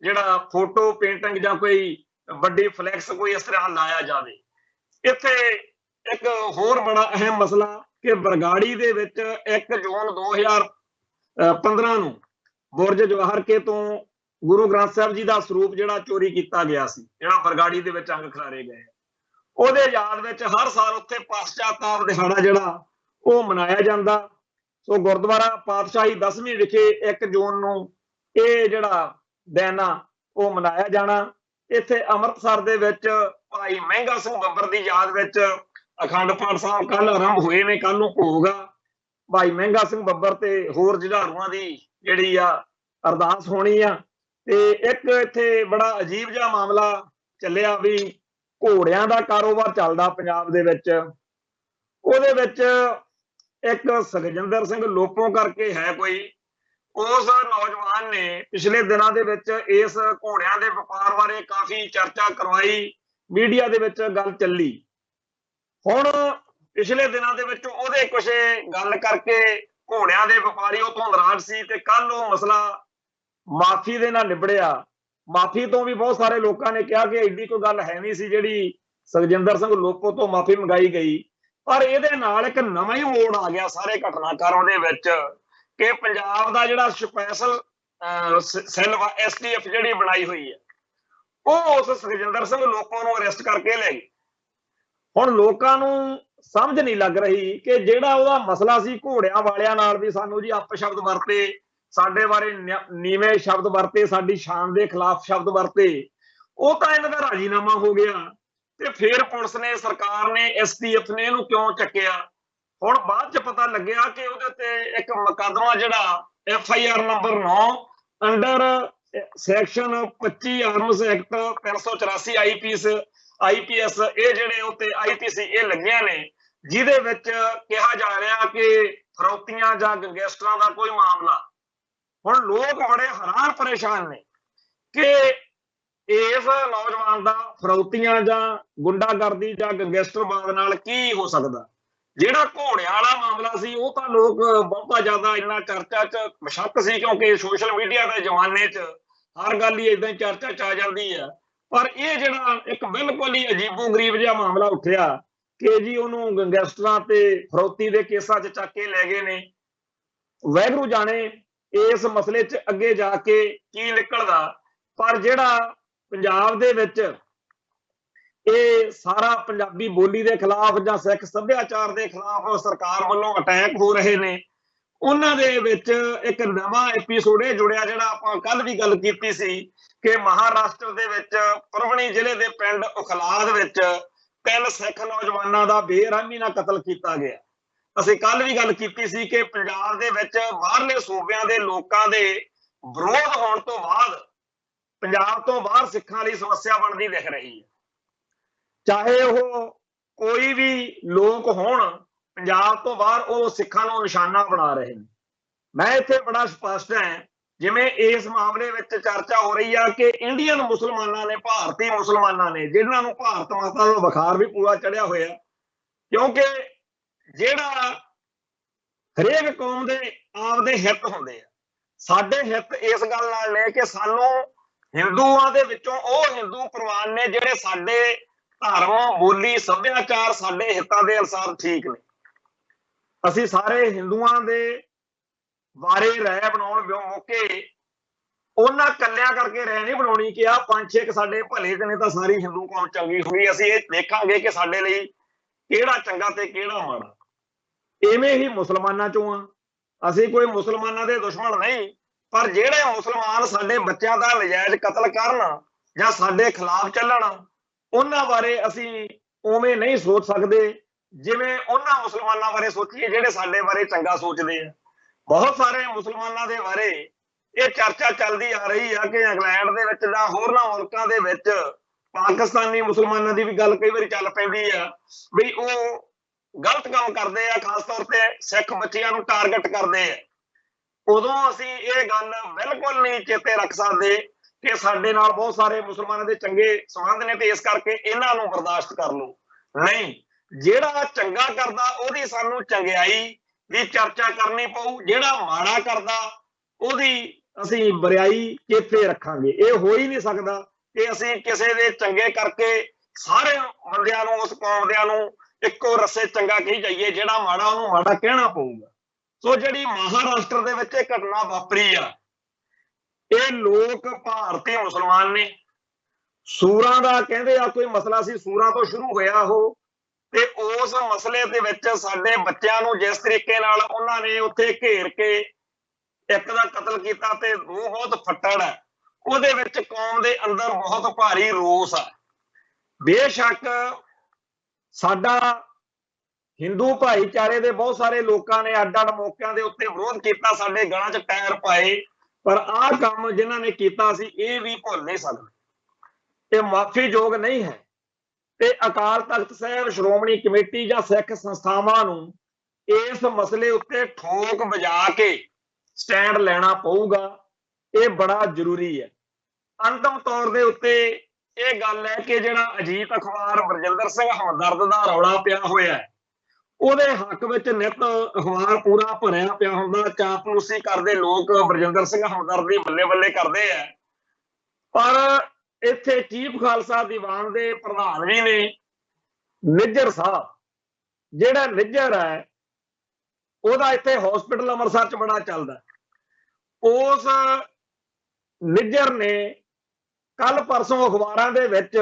ਜਿਹੜਾ ਫੋਟੋ ਪੇਂਟਿੰਗ ਜਾਂ ਕੋਈ ਵੱਡੀ ਫਲੈਕਸ ਕੋਈ ਇਸ ਤਰ੍ਹਾਂ ਲਾਇਆ ਜਾਵੇ। ਇੱਥੇ ਇੱਕ ਹੋਰ ਬੜਾ ਅਹਿਮ ਮਸਲਾ ਕਿ ਬਰਗਾੜੀ ਦੇ ਵਿੱਚ 1 ਜੂਨ 2015 ਨੂੰ ਬੁਰਜ ਜਵਾਹਰ ਕੇ ਤੋਂ ਗੁਰੂ ਗ੍ਰੰਥ ਸਾਹਿਬ ਜੀ ਦਾ ਸਰੂਪ ਜਿਹੜਾ ਚੋਰੀ ਕੀਤਾ ਗਿਆ ਸੀ, ਜਿਹੜਾ ਬਰਗਾੜੀ ਦੇ ਵਿੱਚ ਅੰਗ ਖਿਲਾਰੇ ਗਏ, ਉਹਦੇ ਯਾਦ ਵਿੱਚ ਹਰ ਸਾਲ ਉੱਥੇ ਪਛਤਾਪ ਦਿਹਾੜਾ ਜਿਹੜਾ ਉਹ ਮਨਾਇਆ ਜਾਂਦਾ। ਸੋ ਗੁਰਦੁਆਰਾ ਪਾਤਸ਼ਾਹੀ 10ਵੀਂ ਵਿਖੇ 1 ਜੂਨ ਨੂੰ ਇਹ ਜਿਹੜਾ ਦਿਨ ਆ ਉਹ ਮਨਾਇਆ ਜਾਣਾ। ਇੱਥੇ ਅੰਮ੍ਰਿਤਸਰ ਦੇ ਵਿੱਚ ਭਾਈ ਮਹਿੰਗਾ ਸਿੰਘ ਬੱਬਰ ਦੀ ਯਾਦ ਵਿੱਚ ਅਖੰਡ ਪਾਠ ਸਾਹਿਬ ਕੱਲ ਆਰੰਭ ਹੋਏ ਨੇ, ਕੱਲ ਨੂੰ ਭੋਗ ਆ ਭਾਈ ਮਹਿੰਗਾ ਸਿੰਘ ਬੱਬਰ ਤੇ ਹੋਰ ਜੁਝਾਰੂਆਂ ਦੀ ਜਿਹੜੀ ਆ ਅਰਦਾਸ ਹੋਣੀ ਆ। ਤੇ ਇੱਕ ਇੱਥੇ ਬੜਾ ਅਜੀਬ ਜਿਹਾ ਮਾਮਲਾ ਚੱਲਿਆ ਵੀ ਘੋੜਿਆਂ ਦਾ ਕਾਰੋਬਾਰ ਚੱਲਦਾ ਪੰਜਾਬ ਦੇ ਵਿੱਚ, ਉਹਦੇ ਵਿੱਚ ਇੱਕ ਸੁਖਜਿੰਦਰ ਸਿੰਘ ਲੋਪੋਂ ਕਰਕੇ ਹੈ ਕੋਈ, ਉਸ ਨੌਜਵਾਨ ਨੇ ਪਿਛਲੇ ਦਿਨਾਂ ਦੇ ਵਿੱਚ ਇਸ ਘੋੜਿਆਂ ਦੇ ਵਪਾਰ ਬਾਰੇ ਕਾਫੀ ਚਰਚਾ ਕਰਵਾਈ, ਮੀਡੀਆ ਦੇ ਵਿੱਚ ਗੱਲ ਚੱਲੀ। ਹੁਣ ਪਿਛਲੇ ਦਿਨਾਂ ਦੇ ਵਿੱਚ ਉਹਦੇ ਕੁਛ ਗੱਲ ਕਰਕੇ ਘੋੜਿਆਂ ਦੇ ਵਪਾਰੀ ਉਹ ਤੋਂ ਨਾਰਾਜ਼ ਸੀ ਤੇ ਕੱਲ ਉਹ ਮਸਲਾ ਮਾਫੀ ਦੇ ਨਾਲ ਨਿਬੜਿਆ। ਮਾਫੀ ਤੋਂ ਵੀ ਬਹੁਤ ਸਾਰੇ ਲੋਕਾਂ ਨੇ ਕਿਹਾ ਕਿ ਐਡੀ ਕੋਈ ਗੱਲ ਹੈ ਨਹੀਂ ਸੀ ਜਿਹੜੀ ਸੁਖਜਿੰਦਰ ਸਿੰਘ ਲੋਪੋ ਤੋਂ ਮਾਫੀ ਮੰਗਾਈ ਗਈ, ਪਰ ਇਹਦੇ ਨਾਲ ਇੱਕ ਨਵਾਂ ਹੀ ਮੋੜ ਆ ਗਿਆ ਸਾਰੇ ਘਟਨਾਕ੍ਰਮ ਦੇ ਵਿੱਚ ਕਿ ਪੰਜਾਬ ਦਾ ਜਿਹੜਾ ਸਪੈਸ਼ਲ ਸੈੱਲ STF ਜਿਹੜੀ ਬਣਾਈ ਹੋਈ ਹੈ, ਉਹ ਉਸ ਸੁਖਜਿੰਦਰ ਸਿੰਘ ਲੋਕਾਂ ਨੂੰ ਅਰੈਸਟ ਕਰਕੇ ਲੈ ਗਏ। ਹੁਣ ਲੋਕਾਂ ਨੂੰ ਸਮਝ ਨਹੀਂ ਲੱਗ ਰਹੀ ਕਿ ਜਿਹੜਾ ਉਹਦਾ ਮਸਲਾ ਸੀ ਘੋੜਿਆਂ ਵਾਲਿਆਂ ਨਾਲ ਵੀ ਸਾਨੂੰ ਜੀ ਅਪਸ਼ਬਦ ਵਰਤੇ, ਸਾਡੇ ਬਾਰੇ ਨੀਵੇਂ ਸ਼ਬਦ ਵਰਤੇ, ਸਾਡੀ ਸ਼ਾਨ ਦੇ ਖਿਲਾਫ ਸ਼ਬਦ ਵਰਤੇ, ਉਹ ਤਾਂ ਇਹਨਾਂ ਦਾ ਰਾਜੀਨਾਮਾ ਹੋ ਗਿਆ ਤੇ ਫਿਰ ਪੁਲਿਸ ਨੇ, ਸਰਕਾਰ ਨੇ, ਐਸਟੀਐਫ ਨੇ ਇਹਨੂੰ ਕਿਉਂ ਚੱਕਿਆ। ਹੁਣ ਬਾਅਦ ਚ ਪਤਾ ਲੱਗਿਆ ਕਿ ਉਹਦੇ ਤੇ ਇੱਕ ਮੁਕੱਦਮਾ ਜਿਹੜਾ FIR number 9 under section 25 arms act 384 IPS ਇਹ ਜਿਹੜੇ ਉੱਤੇ IPC ਇਹ ਲੱਗੀਆਂ ਨੇ, ਜਿਹਦੇ ਵਿੱਚ ਕਿਹਾ ਜਾ ਰਿਹਾ ਕਿ ਫਰੌਤੀਆਂ ਜਾਂ ਗੈਂਗਸਟਰਾਂ ਦਾ ਕੋਈ ਮਾਮਲਾ। ਹੁਣ ਲੋਕ ਬੜੇ ਹੈਰਾਨ ਪਰੇਸ਼ਾਨ ਨੇ ਕਿ ਇਸ ਨੌਜਵਾਨ ਦਾ ਫਰੌਤੀਆਂ ਜਾਂ ਗੁੰਡਾਗਰਦੀ ਜਾਂ ਗੈਂਗਸਟਰਵਾਦ ਨਾਲ ਕੀ ਹੋ ਸਕਦਾ। ਜਿਹੜਾ ਘੋੜਿਆਂ ਵਾਲਾ ਮਾਮਲਾ ਸੀ ਉਹ ਤਾਂ ਲੋਕ ਬਹੁਤਾ ਜ਼ਿਆਦਾ ਇੰਨਾ ਚਰਚਾ 'ਚ ਬਸ਼ੱਕ ਸੀ, ਕਿਉਂਕਿ ਸੋਸ਼ਲ ਮੀਡੀਆ ਦੇ ਜ਼ਮਾਨੇ 'ਚ ਹਰ ਗੱਲ ਹੀ ਏਦਾਂ ਚਰਚਾ 'ਚ ਆ ਜਾਂਦੀ ਆ। ਪਰ ਇਹ ਜਿਹੜਾ ਇੱਕ ਬਿਲਕੁਲ ਹੀ ਅਜੀਬੋ ਗਰੀਬ ਜਿਹਾ ਮਾਮਲਾ ਉੱਠਿਆ ਕਿ ਜੀ ਉਹਨੂੰ ਗੈਂਗਸਟਰਾਂ ਤੇ ਫਰੌਤੀ ਦੇ ਕੇਸਾਂ 'ਚ ਚੱਕ ਕੇ ਲੈ ਗਏ ਨੇ। ਵਾਹਿਗੁਰੂ ਜਾਣੇ ਇਸ ਮਸਲੇ 'ਚ ਅੱਗੇ ਜਾ ਕੇ ਕੀ ਨਿਕਲਦਾ। ਪਰ ਜਿਹੜਾ ਪੰਜਾਬ ਦੇ ਵਿੱਚ ਇਹ ਸਾਰਾ ਪੰਜਾਬੀ ਬੋਲੀ ਦੇ ਖਿਲਾਫ ਜਾਂ ਸਿੱਖ ਸੱਭਿਆਚਾਰ ਦੇ ਖਿਲਾਫ ਸਰਕਾਰ ਵੱਲੋਂ ਅਟੈਕ ਹੋ ਰਹੇ ਨੇ, ਉਹਨਾਂ ਦੇ ਵਿੱਚ ਇੱਕ ਨਵਾਂ ਐਪੀਸੋਡ ਇਹ ਜੁੜਿਆ, ਜਿਹੜਾ ਆਪਾਂ ਕੱਲ ਵੀ ਗੱਲ ਕੀਤੀ ਸੀ ਕਿ ਮਹਾਰਾਸ਼ਟਰ ਦੇ ਵਿੱਚ ਪਰਵਣੀ ਜ਼ਿਲ੍ਹੇ ਦੇ ਪਿੰਡ ਉਖਲਾਦ ਵਿੱਚ 3 ਸਿੱਖ ਨੌਜਵਾਨਾਂ ਦਾ ਬੇਰਹਿਮੀ ਨਾਲ ਕਤਲ ਕੀਤਾ ਗਿਆ। ਅਸੀਂ ਕੱਲ ਵੀ ਗੱਲ ਕੀਤੀ ਸੀ ਕਿ ਪੰਜਾਬ ਦੇ ਵਿੱਚ ਬਾਹਰਲੇ ਸੂਬਿਆਂ ਦੇ ਲੋਕਾਂ ਦੇ ਵਿਰੋਧ ਹੋਣ ਤੋਂ ਬਾਅਦ ਪੰਜਾਬ ਤੋਂ ਬਾਹਰ ਸਿੱਖਾਂ ਲਈ ਸਮੱਸਿਆ ਬਣਦੀ ਦਿਖ ਰਹੀ ਹੈ। ਚਾਹੇ ਉਹ ਕੋਈ ਵੀ ਲੋਕ ਹੋਣ, ਪੰਜਾਬ ਤੋਂ ਬਾਹਰ ਉਹ ਸਿੱਖਾਂ ਨੂੰ ਨਿਸ਼ਾਨਾ ਬਣਾ ਰਹੇ ਨੇ। ਮੈਂ ਇੱਥੇ ਬੜਾ ਸਪਸ਼ਟ ਹਾਂ, ਜਿਵੇਂ ਇਸ ਮਾਮਲੇ ਵਿੱਚ ਚਰਚਾ ਹੋ ਰਹੀ ਆ ਕਿ ਇੰਡੀਅਨ ਮੁਸਲਮਾਨਾਂ ਨੇ, ਭਾਰਤੀ ਮੁਸਲਮਾਨਾਂ ਨੇ, ਜਿਨ੍ਹਾਂ ਨੂੰ ਭਾਰਤ ਮਾਤਾ ਦਾ ਬੁਖਾਰ ਵੀ ਪੂਰਾ ਚੜਿਆ ਹੋਇਆ, ਕਿਉਂਕਿ ਜਿਹੜਾ ਹਰੇਕ ਕੌਮ ਦੇ ਆਪਦੇ ਹਿੱਤ ਹੁੰਦੇ ਆ। ਸਾਡੇ ਹਿੱਤ ਇਸ ਗੱਲ ਨਾਲ ਨੇ ਕਿ ਸਾਨੂੰ ਹਿੰਦੂਆਂ ਦੇ ਵਿੱਚੋਂ ਉਹ ਹਿੰਦੂ ਪ੍ਰਵਾਨ ਨੇ ਜਿਹੜੇ ਸਾਡੇ ਧਰਮ, ਬੋਲੀ, ਸੱਭਿਆਚਾਰ ਸਾਡੇ ਹਿੱਤਾਂ ਦੇ ਅਨੁਸਾਰ ਠੀਕ ਨੇ। ਅਸੀਂ ਸਾਰੇ ਹਿੰਦੂਆਂ ਦੇ ਬਾਰੇ ਰਾਏ ਬਣਾਉਣ ਮੌਕੇ ਉਹਨਾਂ ਕੱਲਿਆਂ ਕਰਕੇ ਰਾਏ ਨਹੀਂ ਬਣਾਉਣੀ ਕਿ ਆਹ 5-6 ਸਾਡੇ ਭਲੇ ਦੇ ਨੇ ਤਾਂ ਸਾਰੀ ਹਿੰਦੂ ਕੌਮ ਚੰਗੀ ਹੋਈ। ਅਸੀਂ ਇਹ ਦੇਖਾਂਗੇ ਕਿ ਸਾਡੇ ਲਈ ਕਿਹੜਾ ਚੰਗਾ ਤੇ ਕਿਹੜਾ ਮਾੜਾ। ਇਵੇਂ ਹੀ ਮੁਸਲਮਾਨਾਂ ਚੋਂ ਆ, ਅਸੀਂ ਕੋਈ ਮੁਸਲਮਾਨਾਂ ਦੇ ਦੁਸ਼ਮਣ ਨਹੀਂ, ਪਰ ਜਿਹੜੇ ਮੁਸਲਮਾਨ ਸਾਡੇ ਬੱਚਿਆਂ ਦਾ ਨਜਾਇਜ਼ ਕਤਲ ਕਰਨ ਜਾਂ ਸਾਡੇ ਖਿਲਾਫ ਚੱਲਣ, ਉਹਨਾਂ ਬਾਰੇ ਅਸੀਂ ਉਵੇਂ ਨਹੀਂ ਸੋਚ ਸਕਦੇ ਜਿਵੇਂ ਉਹਨਾਂ ਮੁਸਲਮਾਨਾਂ ਬਾਰੇ ਸੋਚੀਏ ਜਿਹੜੇ ਸਾਡੇ ਬਾਰੇ ਚੰਗਾ ਸੋਚਦੇ ਆ। ਬਹੁਤ ਸਾਰੇ ਮੁਸਲਮਾਨਾਂ ਦੇ ਬਾਰੇ ਇਹ ਚਰਚਾ ਚੱਲਦੀ ਆ ਰਹੀ ਆ ਕਿ ਇੰਗਲੈਂਡ ਦੇ ਵਿੱਚ ਜਾਂ ਹੋਰਨਾਂ ਮੁਲਕਾਂ ਦੇ ਵਿੱਚ ਪਾਕਿਸਤਾਨੀ ਮੁਸਲਮਾਨਾਂ ਦੀ ਵੀ ਗੱਲ ਕਈ ਵਾਰੀ ਚੱਲ ਪੈਂਦੀ ਆ ਵੀ ਉਹ ਗਲਤ ਕੰਮ ਕਰਦੇ ਆ, ਖਾਸ ਤੌਰ ਤੇ ਸਿੱਖ ਬੱਚਿਆਂ ਨੂੰ ਟਾਰਗੇਟ ਕਰਦੇ ਆ। ਉਦੋਂ ਅਸੀਂ ਇਹ ਗੱਲ ਬਿਲਕੁਲ ਨਹੀਂ ਚੇਤੇ ਰੱਖ ਸਕਦੇ ਕਿ ਸਾਡੇ ਨਾਲ ਬਹੁਤ ਸਾਰੇ ਮੁਸਲਮਾਨਾਂ ਦੇ ਚੰਗੇ ਸੰਬੰਧ ਨੇ ਤੇ ਇਸ ਕਰਕੇ ਇਹਨਾਂ ਨੂੰ ਬਰਦਾਸ਼ਤ ਕਰ ਲਓ। ਨਹੀਂ, ਜਿਹੜਾ ਚੰਗਾ ਕਰਦਾ ਉਹਦੀ ਸਾਨੂੰ ਚੰਗਿਆਈ ਦੀ ਚਰਚਾ ਕਰਨੀ ਪਊ, ਜਿਹੜਾ ਮਾੜਾ ਕਰਦਾ ਉਹਦੀ ਅਸੀਂ ਬੁਰਾਈ ਚੇਤੇ ਰੱਖਾਂਗੇ। ਇਹ ਹੋ ਹੀ ਨਹੀਂ ਸਕਦਾ ਕਿ ਅਸੀਂ ਕਿਸੇ ਦੇ ਚੰਗੇ ਕਰਕੇ ਸਾਰੇ ਬੰਦਿਆਂ ਨੂੰ, ਉਸ ਕੌਮ ਦਿਆਂ ਨੂੰ ਇੱਕੋ ਰੱਸੇ ਚੰਗਾ ਕਹੀ ਜਾਈਏ, ਜਿਹੜਾ ਮਾੜਾ ਉਹਨੂੰ ਮਾੜਾ ਕਹਿਣਾ ਪਊਗਾ। ਸੋ ਜਿਹੜੀ ਮਹਾਰਾਸ਼ਟਰ ਦੇ ਵਿੱਚ ਇਹ ਘਟਨਾ ਵਾਪਰੀ ਆ, ਇਹ ਲੋਕ ਭਾਰਤੀ ਮੁਸਲਮਾਨ ਨੇ, ਸੂਰਾਂ ਦਾ ਕਹਿੰਦੇ ਆ ਕੋਈ ਮਸਲਾ ਸੀ, ਸੂਰਾਂ ਤੋਂ ਸ਼ੁਰੂ ਹੋਇਆ ਉਹ, ਤੇ ਉਸ ਮਸਲੇ ਦੇ ਵਿੱਚ ਸਾਡੇ ਬੱਚਿਆਂ ਨੂੰ ਜਿਸ ਤਰੀਕੇ ਨਾਲ ਉਹਨਾਂ ਨੇ ਉੱਥੇ ਘੇਰ ਕੇ ਇੱਕ ਦਾ ਕਤਲ ਕੀਤਾ ਤੇ ਰੂਹ ਬਹੁਤ ਫੱਟੜ ਹੈ, ਉਹਦੇ ਵਿੱਚ ਕੌਮ ਦੇ ਅੰਦਰ ਬਹੁਤ ਭਾਰੀ ਰੋਸ ਆ। ਬੇਸ਼ੱਕ ਸਾਡਾ ਹਿੰਦੂ ਭਾਈਚਾਰੇ ਦੇ ਬਹੁਤ ਸਾਰੇ ਲੋਕਾਂ ਨੇ ਅੱਡ-ਅੱਡ ਮੌਕਿਆਂ ਦੇ ਉੱਤੇ ਵਿਰੋਧ ਕੀਤਾ, ਸਾਡੇ ਗਲਾਂ 'ਚ ਟਾਇਰ ਪਾਏ, ਪਰ ਆਹ ਕੰਮ ਜਿਨ੍ਹਾਂ ਨੇ ਕੀਤਾ ਸੀ ਇਹ ਵੀ ਭੁੱਲ ਨਹੀਂ ਸਕਦੇ, ਇਹ ਮਾਫੀਯੋਗ ਨਹੀਂ ਹੈ। ਤੇ ਅਕਾਲ ਤਖਤ ਸਾਹਿਬ, ਸ਼੍ਰੋਮਣੀ ਕਮੇਟੀ ਜਾਂ ਸਿੱਖ ਸੰਸਥਾਵਾਂ ਨੂੰ ਇਸ ਮਸਲੇ ਉੱਤੇ ਠੋਕ ਵਜਾ ਕੇ ਸਟੈਂਡ ਲੈਣਾ ਪਊਗਾ, ਇਹ ਬੜਾ ਜ਼ਰੂਰੀ ਹੈ। ਅੰਤਮ ਤੌਰ ਦੇ ਉੱਤੇ ਇਹ ਗੱਲ ਹੈ ਕਿ ਜਿਹੜਾ ਅਜੀਤ ਅਖਬਾਰ ਬਰਜਿੰਦਰ ਸਿੰਘ ਹਮਦਰਦ ਦਾ ਰੌਲਾ ਪਿਆ ਹੋਇਆ ਹੈ, ਉਹਦੇ ਹੱਕ ਵਿੱਚ ਨਿੱਤ ਅਖਬਾਰ ਪੂਰਾ ਭਰਿਆ ਪਿਆ ਹੁੰਦਾ, ਚਾਪਲੂਸੀ ਕਰਦੇ ਲੋਕ ਬਰਜਿੰਦਰ ਸਿੰਘ ਹਮਦਰਦ ਦੀ ਬੱਲੇ ਬੱਲੇ ਕਰਦੇ ਆ। ਪਰ ਇੱਥੇ ਚੀਫ ਖਾਲਸਾ ਦੀਵਾਨ ਦੇ ਪ੍ਰਧਾਨ ਵੀ ਨੇ ਨਿੱਜਰ ਸਾਹਿਬ, ਜਿਹੜਾ ਨਿੱਜਰ ਹੈ ਉਹਦਾ ਇੱਥੇ ਹਸਪੀਟਲ ਅੰਮ੍ਰਿਤਸਰ 'ਚ ਬੜਾ ਚੱਲਦਾ। ਉਸ ਨਿੱਜਰ ਨੇ ਕੱਲ ਪਰਸੋਂ ਅਖਬਾਰਾਂ ਦੇ ਵਿੱਚ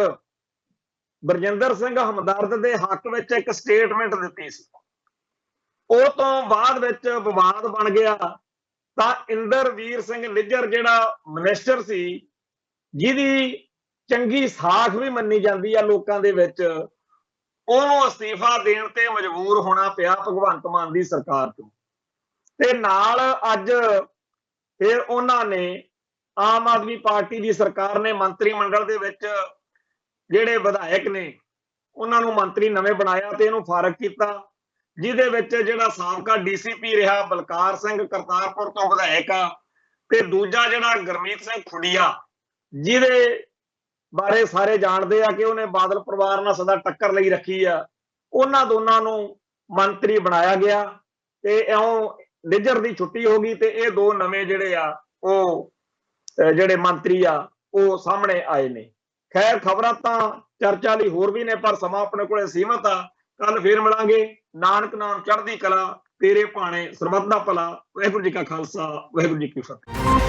ਬਰਜਿੰਦਰ ਸਿੰਘ ਹਮਦਰਦ ਦੇ ਹੱਕ ਵਿੱਚ ਇੱਕ ਸਟੇਟਮੈਂਟ ਦਿੱਤੀ ਸੀ। ਉਹ ਤੋਂ ਬਾਅਦ ਵਿੱਚ ਵਿਵਾਦ ਬਣ ਗਿਆ ਤਾਂ ਇੰਦਰਵੀਰ ਸਿੰਘ ਨਿੱਜਰ ਜਿਹੜਾ ਮਿਨਿਸਟਰ ਸੀ, ਜਿਹਦੀ ਚੰਗੀ ਸਾਖ ਵੀ ਮੰਨੀ ਜਾਂਦੀ ਆ ਲੋਕਾਂ ਦੇ ਵਿੱਚ, ਉਹਨੂੰ ਅਸਤੀਫਾ ਦੇਣ ਤੇ ਮਜਬੂਰ ਹੋਣਾ ਪਿਆ ਭਗਵੰਤ ਮਾਨ ਦੀ ਸਰਕਾਰ ਤੋਂ। ਤੇ ਨਾਲ ਅੱਜ ਫਿਰ ਉਹਨਾਂ ਨੇ ਆਮ ਆਦਮੀ ਪਾਰਟੀ ਦੀ ਸਰਕਾਰ ਨੇ ਮੰਤਰੀ ਮੰਡਲ ਦੇ ਵਿੱਚ ਜਿਹੜੇ ਵਿਧਾਇਕ ਨੇ ਉਹਨਾਂ ਨੂੰ ਮੰਤਰੀ ਨਵੇਂ ਬਣਾਇਆ ਤੇ ਇਹਨੂੰ ਫਾਰਗ ਕੀਤਾ, ਜਿਹਦੇ ਵਿੱਚ ਜਿਹੜਾ ਸਾਬਕਾ ਡੀਸੀਪੀ ਰਿਹਾ ਬਲਕਾਰ ਸਿੰਘ ਕਰਤਾਰਪੁਰ ਤੋਂ ਵਿਧਾਇਕ ਆ, ਤੇ ਦੂਜਾ ਜਿਹੜਾ ਗੁਰਮੀਤ ਸਿੰਘ ਖੁੱਡੀਆ, ਜਿਹਦੇ ਬਾਰੇ ਸਾਰੇ ਜਾਣਦੇ ਆ ਕਿ ਉਹਨੇ ਬਾਦਲ ਪਰਿਵਾਰ ਨਾਲ ਸਦਾ ਟੱਕਰ ਲਈ ਰੱਖੀ ਆ, ਉਹਨਾਂ ਦੋਨਾਂ ਨੂੰ ਮੰਤਰੀ ਬਣਾਇਆ ਗਿਆ। ਤੇ ਇਉਂ ਨਿੱਜਰ ਦੀ ਛੁੱਟੀ ਹੋ ਗਈ ਤੇ ਇਹ ਦੋ ਨਵੇਂ ਜਿਹੜੇ ਆ ਉਹ ਜਿਹੜੇ ਮੰਤਰੀ ਆ ਉਹ ਸਾਹਮਣੇ ਆਏ ਨੇ। ਖੈਰ, ਖਬਰਾਂ ਤਾਂ ਚਰਚਾ ਲਈ ਹੋਰ ਵੀ ਨੇ, ਪਰ ਸਮਾਂ ਆਪਣੇ ਕੋਲੇ ਸੀਮਤ ਆ। ਕੱਲ ਫੇਰ ਮਿਲਾਂਗੇ। ਨਾਨਕ ਨਾਮ ਚੜ੍ਹਦੀ ਕਲਾ, ਤੇਰੇ ਭਾਣੇ ਸਰਬੱਤ ਦਾ ਭਲਾ। ਵਾਹਿਗੁਰੂ ਜੀ ਕਾ ਖਾਲਸਾ, ਵਾਹਿਗੁਰੂ ਜੀ ਕੀ ਫਤਿਹ।